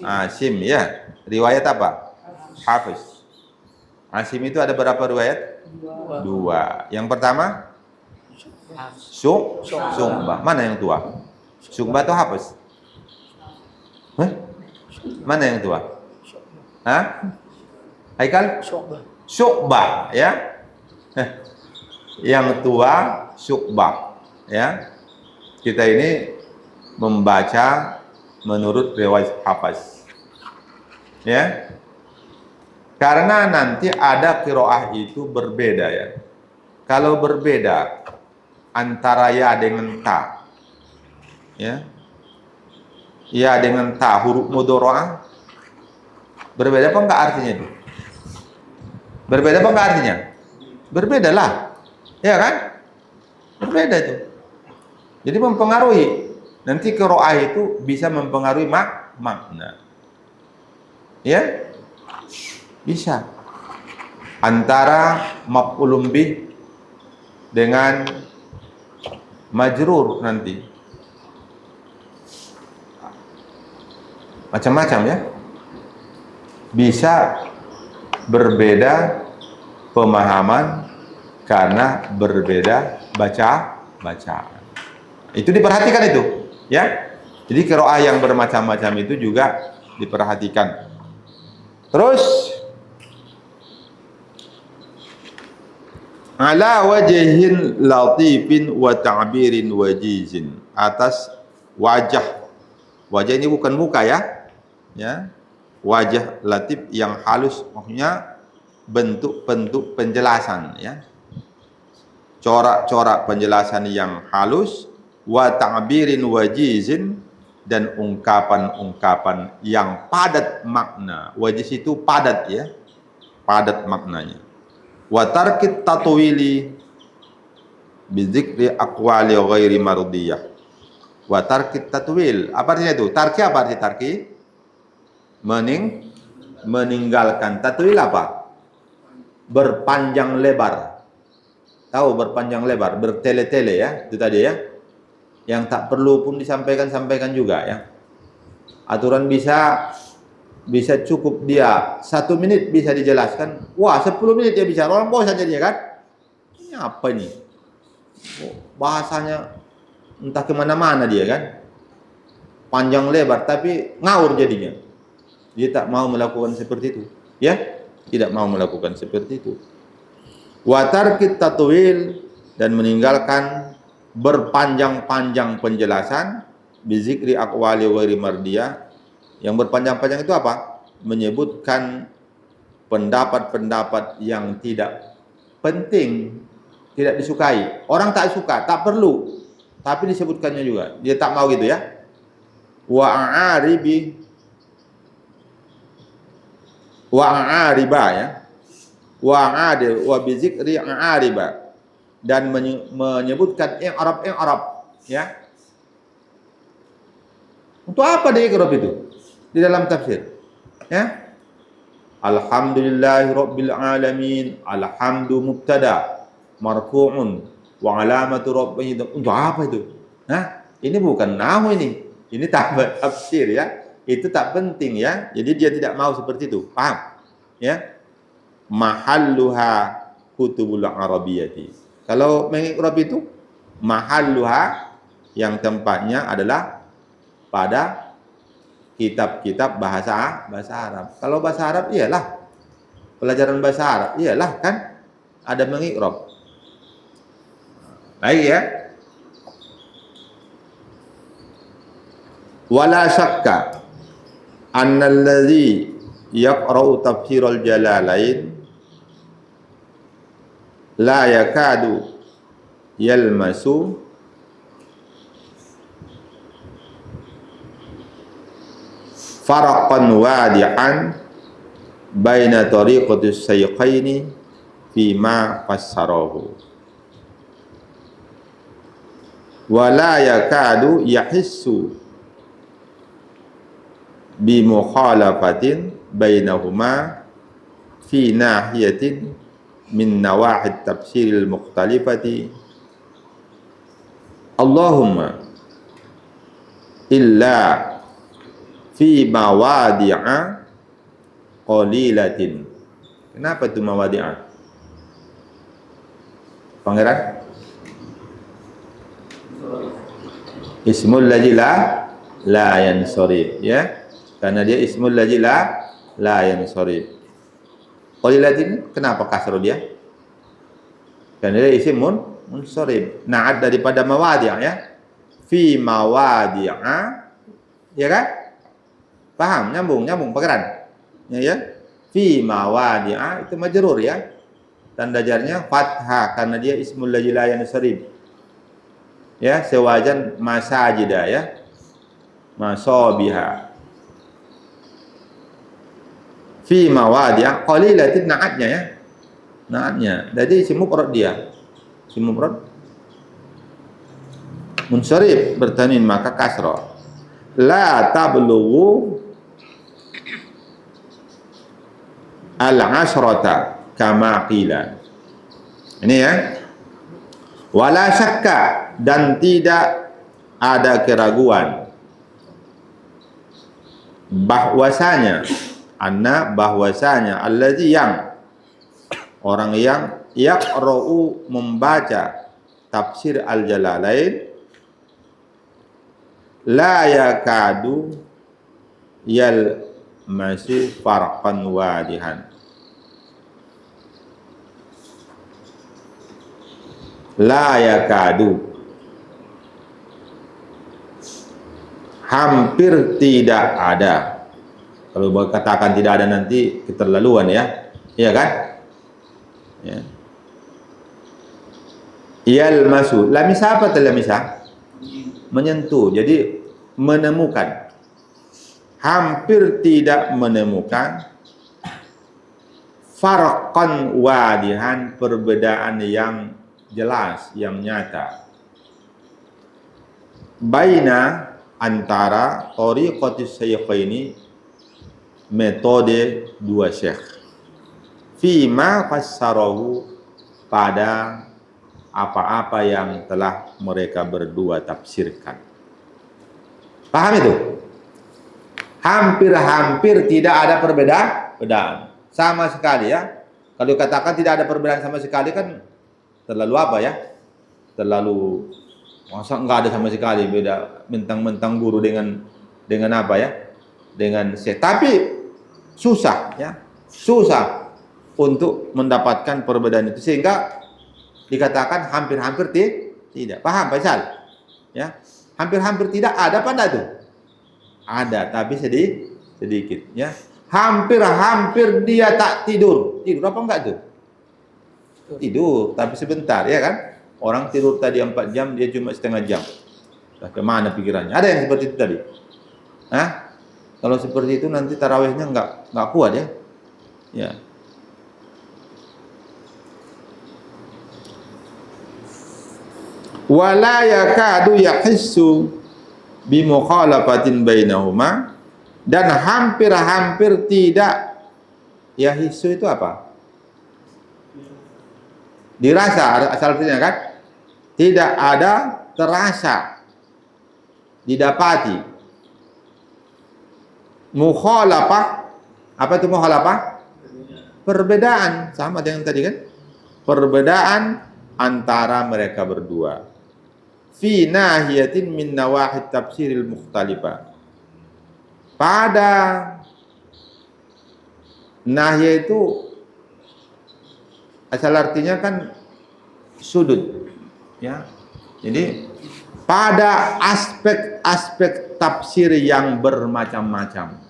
Asim, ya. Riwayat apa? Hafiz. Asim itu ada berapa riwayat? Dua. Yang pertama? Syu'bah. Mana yang tua? Syu'bah atau Hafiz? Mana yang tua? Haikal? Syu'bah, ya. Yang tua Syu'bah, ya. Kita ini membaca menurut riwayat Hafiz, ya. Karena nanti ada qiraah itu berbeda, ya. Kalau berbeda antara ya dengan ta, ya. Ya dengan ta huruf mudharaah berbeda apa enggak artinya itu? Berbeda apa enggak artinya? Berbeda lah, ya kan? Berbeda itu. Jadi mempengaruhi. Nanti qiraah itu bisa mempengaruhi makna. Ya? Bisa. Antara maf'ulun bih dengan majrur nanti. Macam-macam, ya. Bisa berbeda pemahaman karena berbeda bacaan. Itu diperhatikan itu, ya. Jadi qiraah yang bermacam-macam itu juga diperhatikan. Terus ala wajhin latifin wa ta'birin wajizin, atas wajah. Wajah ini bukan muka ya. Ya. Wajah latif yang halus, maksudnya bentuk-bentuk penjelasan ya. Corak-corak penjelasan yang halus, wa ta'birin wajizin, dan ungkapan-ungkapan yang padat makna. Wajiz itu padat ya. Padat maknanya. Wa tarkit tatwili bi dzikri aqwali ghairi mardiyah. Wa tarkit tatwil, apa artinya itu? Tarki apa arti tarki? Meninggalkan. Tatwil apa? Berpanjang lebar. Tahu berpanjang lebar, bertele-tele ya, itu tadi ya. Yang tak perlu pun disampaikan juga ya. Aturan bisa cukup dia 1 menit bisa dijelaskan. Wah, 10 menit dia bicara, orang bosan jadinya kan? Ini apa ini? Bahasanya entah kemana-mana dia kan? Panjang lebar, tapi ngawur jadinya. Dia tak mau melakukan seperti itu. Ya? Tidak mau melakukan seperti itu. Wa tarkit tatwil, dan meninggalkan berpanjang-panjang penjelasan, bizikri aqwali ghairi mardiyah. Yang berpanjang-panjang itu apa? Menyebutkan pendapat-pendapat yang tidak penting, tidak disukai. Orang tak suka, tak perlu, tapi disebutkannya juga. Dia tak mau gitu ya. Wa a'ariba ya. Wa bizikri a'ariba, dan menyebutkan i'rab ya. Untuk apa dia i'rab itu? Di dalam tafsir ya, alhamdulillahirabbil alamin, alhamdu mubtada marfu'un wa alamatu rabbih. Untuk apa itu? Nah, ini bukan nahwu ini tafsir ya. Itu tak penting ya. Jadi dia tidak mau seperti itu. Paham? Ya. Mahalluha kutubul arabiyyati. Kalau mengikrab itu mahalluha, yang tempatnya adalah pada kitab-kitab bahasa Arab. Kalau bahasa Arab iyalah pelajaran bahasa Arab, iyalah kan ada mengikrab. Baik ya. Wala syakka annal ladzi yaqra'u tafsirul jalalain la yakadu yalmasu faraqan wadi'an baina tariqatis sayqaini fima fassarahu wa la yakadu yahissu bi mukhalafatin bainahuma fi nahiyatin min nawahid tafsiril mukhtalifati. Allahumma illa fi mawadi'a qalilatin. Kenapa itu mawadi'a? Pangeran? Ismul ladzi la yansarif ya. Karena dia ismul ladzi la yansarif. Qalilatin, kenapa kasro dia? Karena dia isim munsharif. Na'at daripada mawadi' ya. Fi mawadi'a, ya kan? Paham? Nyambung pangeran. Ya. Fi mawadi'a itu majrur ya. Tanda jarnya fathah karena dia ismul ladzi la yansarif. Ya, sewajan masajida ya. Masabiha. Fi mawadi' qalilatin, na'atnya ya. Na'atnya. Jadi isim mufrad dia. Isim mufrad munsharif bertanin maka kasra. La tablughu al-ashrata kama qila. Ini ya. Wala syakka, dan tidak ada keraguan bahwasanya alladzi, yang orang yang yaqra'u membaca tafsir al-jalalain la yakadu masih farqan wadihan. La yakadu, hampir tidak ada. Kalau katakan tidak ada nanti keterlaluan ya, iya kan? Ya. Yalmasu, lamisa apa lamisa? Menyentuh. Jadi menemukan. Hampir tidak menemukan farqan wadihan, perbedaan yang jelas, yang nyata. Baina, antara tariqatis syaikhaini, metode dua syekh, fima fassarahu, pada apa-apa yang telah mereka berdua tafsirkan. Paham itu? Hampir-hampir tidak ada perbedaan sama sekali ya. Kalau katakan tidak ada perbedaan sama sekali kan terlalu apa ya? Terlalu, masa enggak ada sama sekali, beda mentang-mentang guru dengan apa ya? Dengan syekh. Tapi susah ya. Susah untuk mendapatkan perbedaan itu sehingga dikatakan hampir-hampir tidak. Paham Faisal? Ya. Hampir-hampir tidak ada apa enggak tuh? Ada, tapi sedikit ya. Hampir-hampir dia tak tidur. Tidur apa enggak tuh? Tidur, tapi sebentar ya kan? Orang tidur tadi 4 jam, dia cuma setengah jam. Nah, kemana pikirannya? Ada yang seperti itu tadi? Hah? Kalau seperti itu nanti tarawihnya enggak kuat ya. Ya. Wala yakadu yahissu bimukhalafatin bainahuma, dan hampir-hampir tidak, yahissu itu apa? Dirasa, asal artinya kan? Tidak ada terasa, didapati. Mukhalafah, apa itu mukhalafah? Perbedaan, sama dengan tadi kan? Perbedaan antara mereka berdua. Fi nahiyatin min nawahid tafsiril mukhtalifah, pada nahiyah itu asal artinya kan sudut ya. Jadi pada aspek-aspek tafsir yang bermacam-macam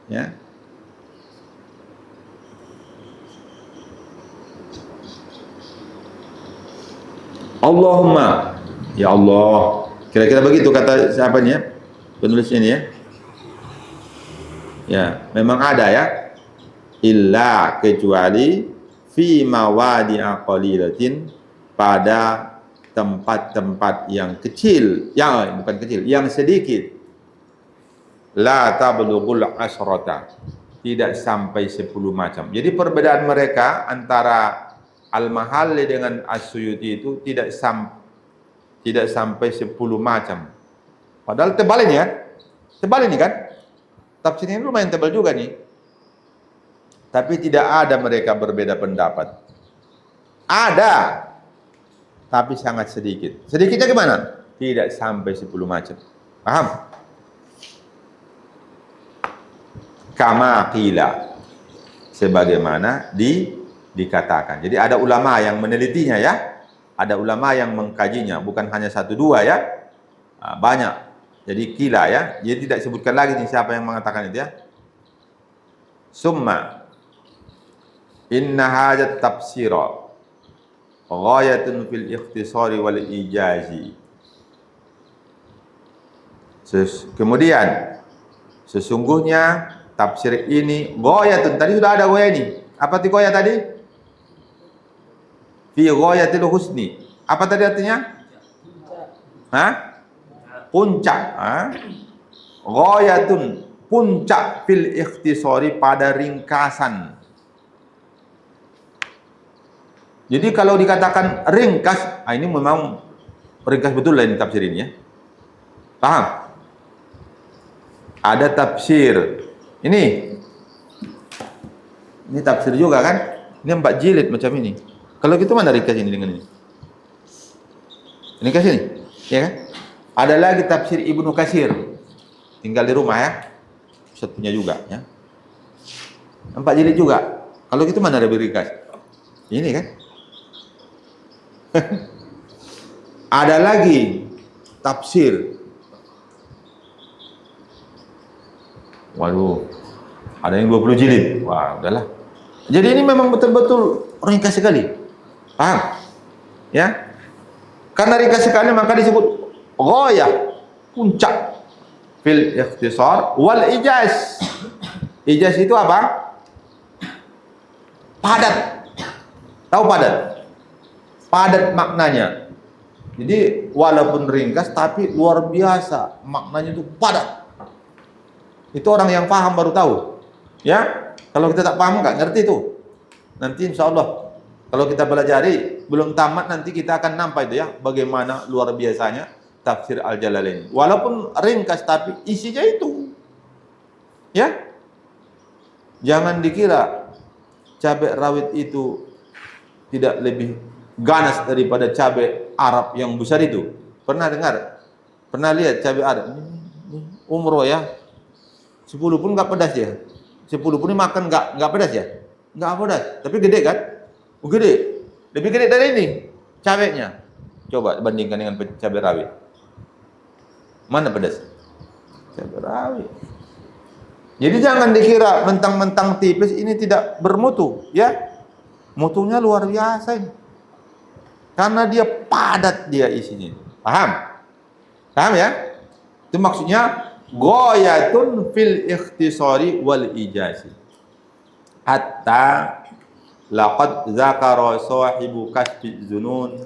ya. Allahumma, ya Allah, kira-kira begitu kata siapa nih ya? Penulisnya ini ya. Ya, memang ada ya. Illa, kecuali fi mawadi'a qalilatin, pada tempat-tempat yang kecil, yang bukan kecil, yang sedikit. La tablughul asrata, tidak sampai 10 macam. Jadi perbedaan mereka antara Al-Mahalli dengan As-Suyuti itu tidak sampai 10 macam. Padahal tebal ini ya. Tebal ini kan? Tafsirnya lumayan tebal juga nih. Tapi tidak ada mereka berbeda pendapat. Ada, tapi sangat sedikit. Sedikitnya gimana? Tidak sampai 10 macam. Paham? Kama qila, sebagaimana dikatakan. Jadi ada ulama yang menelitinya ya. Ada ulama yang mengkajinya, bukan hanya 1 2 ya. Banyak. Jadi qila ya. Jadi tidak sebutkan lagi nih siapa yang mengatakan itu ya. Summa inna hajat tafsira ghayatun fil ikhtisari wal ijazi. Kemudian sesungguhnya tafsir ini ghayatun, tadi sudah ada ghayat ini. Apa itu ghayat tadi? Fi ghayatil husni. Apa tadi artinya? Hah? Puncak. Ghayatun, puncak fil ikhtisari, pada ringkasan. Jadi kalau dikatakan ringkas, ini memang ringkas betul lah ini tafsir ini ya. Paham? Ada tafsir. Ini tafsir juga kan? Ini 4 jilid macam ini. Kalau gitu mana ringkas ini dengan ini? Ringkas ini, ya kan? Ada lagi tafsir Ibnu Katsir. Tinggal di rumah ya. Ustaz punya juga ya. 4 jilid juga. Kalau gitu mana lebih ringkas? Ini kan. Ada lagi tafsir. Waduh, ada yang 20 jilid. Wah, udahlah. Jadi ini memang betul-betul ringkas sekali. Paham? Ya. Karena ringkas sekali maka disebut ghayah, puncak fil ikhtisar wal ijaz. Ijaz itu apa? Padat. Tahu padat? Padat maknanya. Jadi walaupun ringkas tapi luar biasa maknanya itu padat. Itu orang yang paham baru tahu. Ya, kalau kita tak paham nggak ngerti itu. Nanti insya Allah kalau kita pelajari belum tamat nanti kita akan nampak itu ya bagaimana luar biasanya tafsir Al-Jalalain. Walaupun ringkas tapi isinya itu. Ya, jangan dikira cabai rawit itu tidak lebih ganas daripada cabai Arab yang besar itu. Pernah dengar? Pernah lihat cabai Arab? Umroh ya. 10 pun nggak pedas ya. 10 pun makan nggak pedas ya. Nggak pedas, tapi gede kan? Gede. Lebih gede dari ini cabainya. Coba bandingkan dengan cabai rawit. Mana pedas? Cabai rawit. Jadi jangan dikira mentang-mentang tipis ini tidak bermutu, ya. Mutunya luar biasa ini. Karena dia padat dia isinya. Paham? Paham ya? Itu maksudnya ghayatun fil ikhtisari wal ijazi. Hatta laqad zakara sahibu kasfi zunun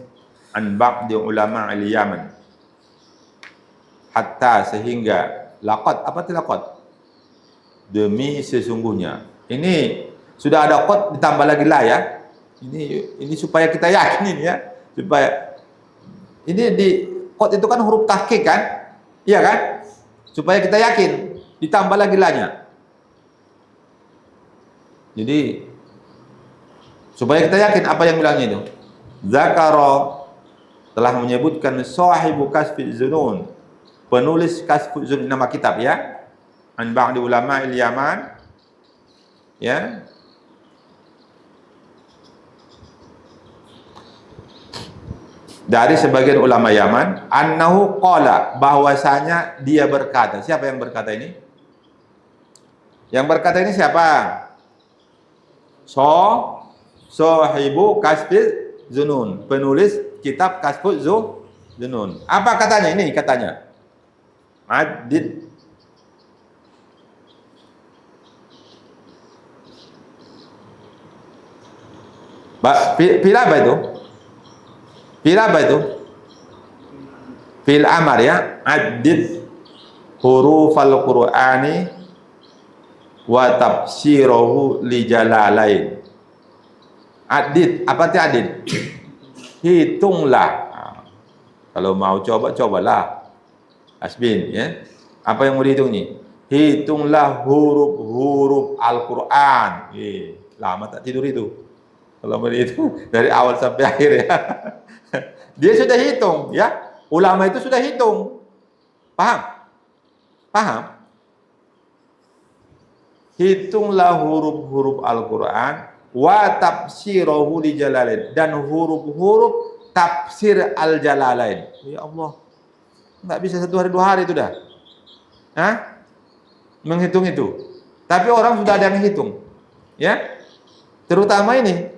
an ba'di ulama al-Yaman. Hatta sehingga laqad apa itu laqad? Demi sesungguhnya. Ini sudah ada qad ditambah lagi la ya. Ini supaya kita yakin ini ya. Supaya ini di qad itu kan huruf tahqiq kan? Iya kan? Supaya kita yakin ditambah lagi la-nya. Jadi supaya kita yakin apa yang bilangnya itu. Zakara telah menyebutkan sahibu kasfi zunun, penulis kasfu zunun nama kitab ya. An ba'di ulama al-Yaman ya. Dari sebagian ulama Yaman, annahu qala, bahwasanya dia berkata. Siapa yang berkata ini? Yang berkata ini siapa? Sahibu kasfi zunun, penulis kitab kasfu zunun. Apa katanya ini? Katanya Adid fil apa itu? Fil apa itu? Fil amar ya. Adid hurufal Qur'ani wa tafsiruhu li jalalain. Adid, apa itu adid? Hitunglah. Kalau mau cobalah. Asbin ya. Apa yang mau dihitung nih? Hitunglah huruf-huruf Al-Qur'an. Lama tak tidur itu. Kalau itu dari awal sampai akhir ya. Dia sudah hitung ya. Ulama itu sudah hitung. Paham? Paham? Hitunglah huruf-huruf Al-Qur'an wa tafsiruhu li jalalain, dan huruf-huruf tafsir Al-Jalalain. Ya Allah. Enggak bisa 1 hari 2 hari itu dah. Hah? Menghitung itu. Tapi orang sudah ada yang hitung. Ya. Terutama ini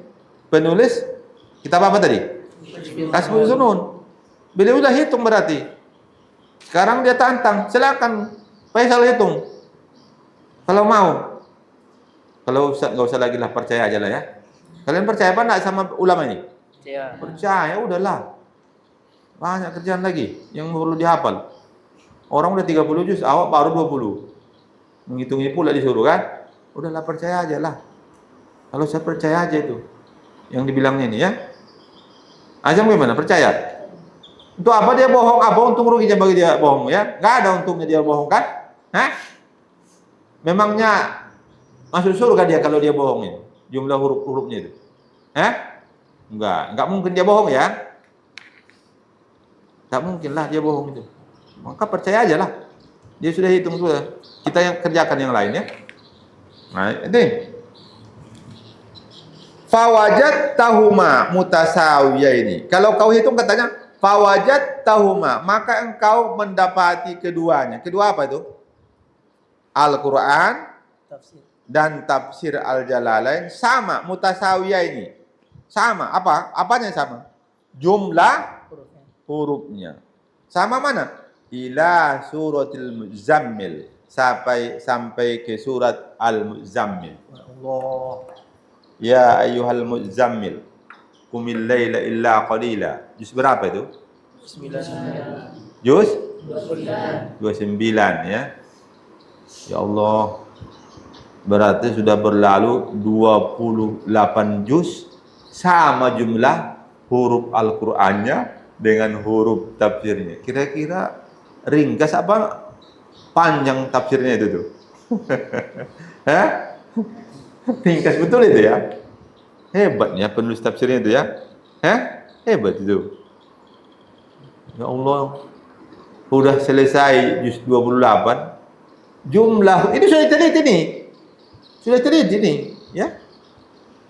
penulis kitab apa tadi? Kasfu Zunun. Beliau udah hitung berarti. Sekarang dia tantang, silakan Faisal hitung. Kalau mau. Kalau nggak usah lagi lah, percaya aja lah ya. Kalian percaya apa enggak sama ulama ini? Percaya. Percaya, udahlah. Banyak kerjaan lagi yang perlu dihafal. Orang udah 30 juz, awak baru 20. Menghitungnya pula disuruh kan? Udahlah, percaya aja lah. Kalau saya percaya aja itu yang dibilangnya ini ya. Azam gimana? Percaya? Untuk apa dia bohong? Apa untung ruginya bagi dia bohong ya? Nggak ada untungnya dia bohong kan? Hah? Memangnya masuk surga dia kalau dia bohongin jumlah huruf-hurufnya itu? Hah? Enggak mungkin dia bohong ya. Tak mungkin lah dia bohong itu. Maka percaya aja lah. Dia sudah hitung sudah. Kita yang kerjakan yang lain ya. Nah, ini. Fawajadtahuma mutasawiyaini. Kalau kau hitung katanya fawajadtahuma, maka engkau mendapati keduanya. Kedua apa itu? Al-Qur'an Tafsir. dan tafsir Al-Jalalain sama, mutasawiyaini. Sama, apa? Apanya sama? Jumlah Hurufnya. hurufnya. Sama mana? Ila suratil Muzammil. Sampai ke surat Al-Muzammil. Allah. Ya ayyuhal muzammil qumil laila illa qalila. Juz berapa itu? Bismillah. Juz 29 ya. Ya Allah. Berarti sudah berlalu 28 juz sama jumlah huruf Al-Qur'annya dengan huruf tafsirnya. Kira-kira ringkas apa panjang tafsirnya itu tuh? Hah? Ringkas betul itu ya. Hebatnya penulis tafsirnya itu ya. Hebat itu. Ya Allah. Udah selesai juz 28. Jumlah ini sudah teliti nih. Sudah teliti nih, ya.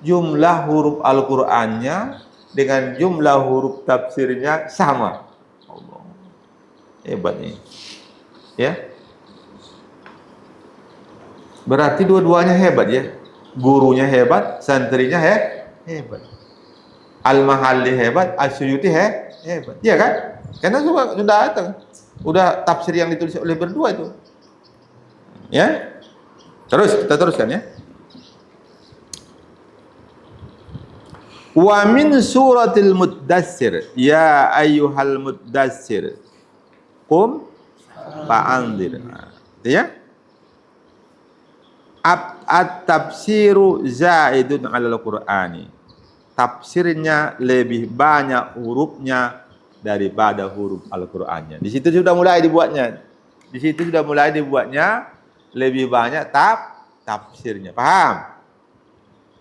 Jumlah huruf Al-Qur'annya dengan jumlah huruf tafsirnya sama. Allah. Hebat nih. Ya. Berarti dua-duanya hebat ya. Gurunya hebat, santrinya hebat. Al-Mahalli hebat, As-Suyuti hebat. Iya kan? Karena sudah datang. Udah tafsir yang ditulis oleh berdua itu. Ya? Kita teruskan ya. Wa min suratil Muddatsir, ya ayyuhal muddatsir. Qum fa'anzir. Ya? At-tafsiru zaidun 'alal Qur'ani. Tafsirnya lebih banyak hurufnya daripada huruf Al-Qur'annya. Di situ sudah mulai dibuatnya. Lebih banyak tafsirnya. Paham?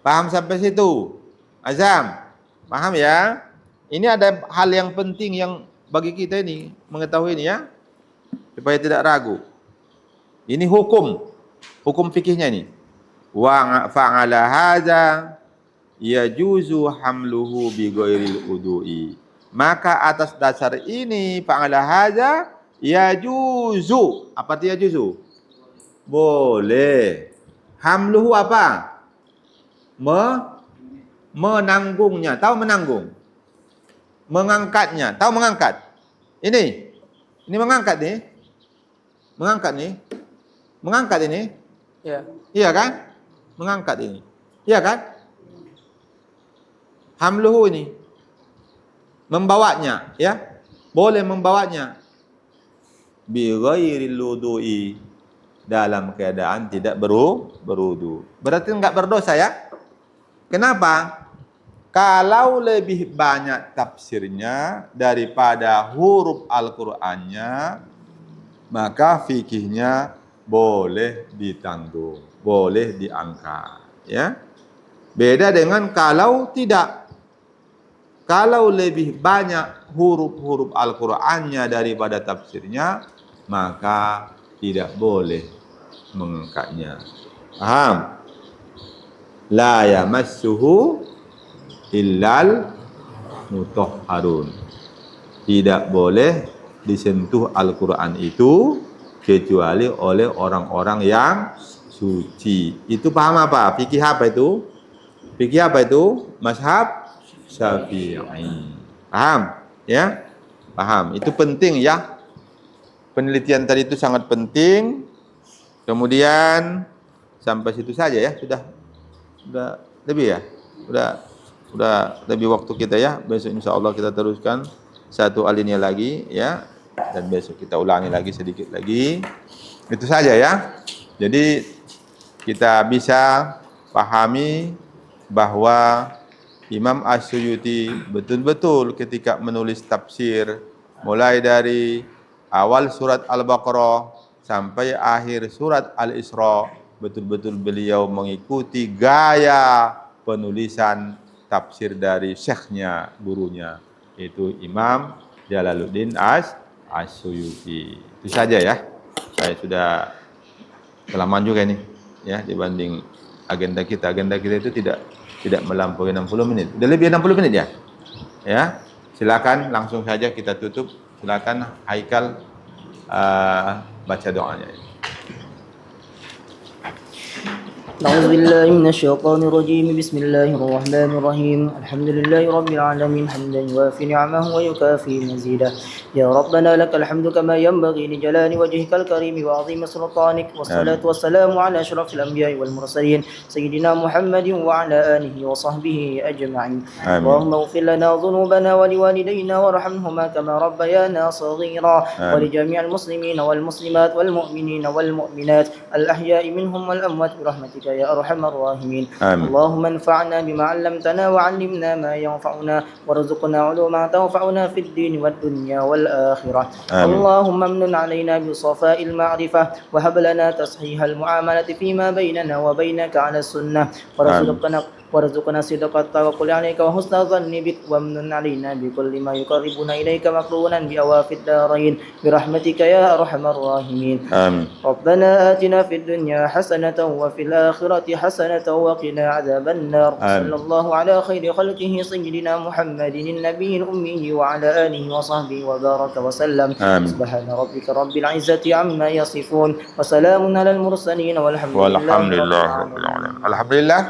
Paham sampai situ? Azam. Paham ya? Ini ada hal yang penting yang bagi kita ini mengetahui ini ya. Supaya tidak ragu. Ini hukum fikihnya ini. Wa fa'ala hadza yajuzu hamluhu bi ghairil wudu'i. Maka atas dasar ini fa'ala hadza yajuzu. Apa itu yajuzu? Boleh. Hamluhu apa? Menanggungnya. Tahu menanggung? Mengangkatnya. Tahu mengangkat? Ini mengangkat nih. Mengangkat ini. Ya. Iya kan? Mengangkat ini. Iya kan? Hamluhu ini. Membawanya, ya. Boleh membawanya. Bi ghairil wudu'i. Dalam keadaan tidak berwudu. Berarti enggak berdosa ya? Kenapa? Kalau lebih banyak tafsirnya daripada huruf Al-Qur'annya, maka fikihnya boleh ditanggung, boleh diangkat, ya. Beda dengan kalau tidak. Kalau lebih banyak huruf-huruf Al-Qur'annya daripada tafsirnya, maka tidak boleh mengangkatnya. Paham? La yamassuhu illal mutahharun. Tidak boleh disentuh Al-Qur'an itu kecuali oleh orang-orang yang suci. Itu paham apa? Fikih apa itu? Fikih apa itu? Mazhab Syafi'i. Paham? Ya? Paham. Itu penting ya. Penelitian tadi itu sangat penting. Kemudian sampai situ saja ya. Sudah lebih ya. Udah lebih waktu kita ya. Besok insya Allah kita teruskan satu alinea lagi ya. Dan besok kita ulangi lagi sedikit lagi. Itu saja ya. Jadi kita bisa pahami bahwa Imam As-Suyuti betul-betul ketika menulis tafsir mulai dari awal surat Al-Baqarah sampai akhir surat Al-Isra, betul-betul beliau mengikuti gaya penulisan tafsir dari syekhnya, gurunya, yaitu Imam Jalaluddin As-Suyuti. Itu saja ya. Saya sudah kelamaan juga ini ya dibanding agenda kita. Agenda kita itu tidak melampaui 60 menit. Udah lebih 60 menit ya? Ya. Silakan langsung saja kita tutup. Silakan Haikal baca doanya. أعوذ بالله من الشيطان الرجيم بسم الله الرحمن الرحيم الحمد لله رب العالمين حمدا يوافي نعمه ويكافي مزيدا يا ربنا لك الحمد كما ينبغي لجلال وجهك الكريم وعظيم سلطانك والصلاة والسلام على أشرف الأنبياء والمرسلين سيدنا محمد وعلى آله وصحبه أجمعين اللهم اغفر لنا ذنوبنا ولوالدينا وارحمهما كما ربيانا صغيرا ولجميع المسلمين والمسلمات والمؤمنين والمؤمنات الأحياء منهم والأموات برحمتك يا أرحم الراحمين اللهم انفعنا بما علمتنا وعلمنا ما ينفعنا وارزقنا علوما تنفعنا في الدين والدنيا والآخرة اللهم امن علينا بصفاء المعرفة وهب لنا تصحيح المعاملة فيما بيننا وبينك على السنة وارزقنا صدق التوكل عليك وحسن الظن بك وامن علينا بكل ما يقربنا إليك مقرونا بأوافي الدارين برحمتك يا أرحم الراحمين ربنا آتنا في الدنيا حسنة وفي الآخرة حسنة وقنا عذاب النار صلى الله على خير خلقه سيدنا محمد النبي الأمي وعلى آله وصحبه وبارك وسلم سبحان ربك رب العزة عما يصفون وسلام على المرسلين والحمد لله رب العالمين. Alhamdulillah,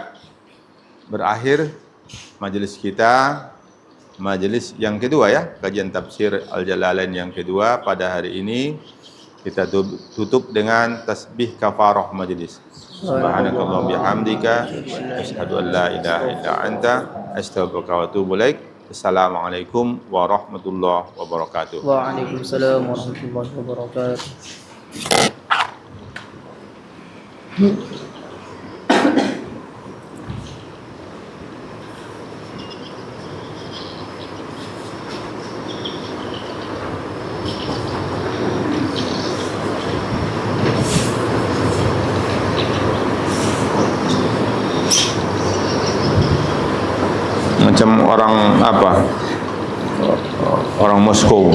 berakhir majelis kita, majelis yang kedua ya, kajian tafsir Al-Jalalain yang kedua pada hari ini. Kita tutup dengan tasbih kafarah majelis. Subhanakallahumma bihamdika asyhadu an la ilaha illa anta astaghfiruka wa atubu ilaik. Assalamualaikum warahmatullahi wabarakatuh. Waalaikumsalam warahmatullahi wabarakatuh. Macam orang apa? Orang Moskow.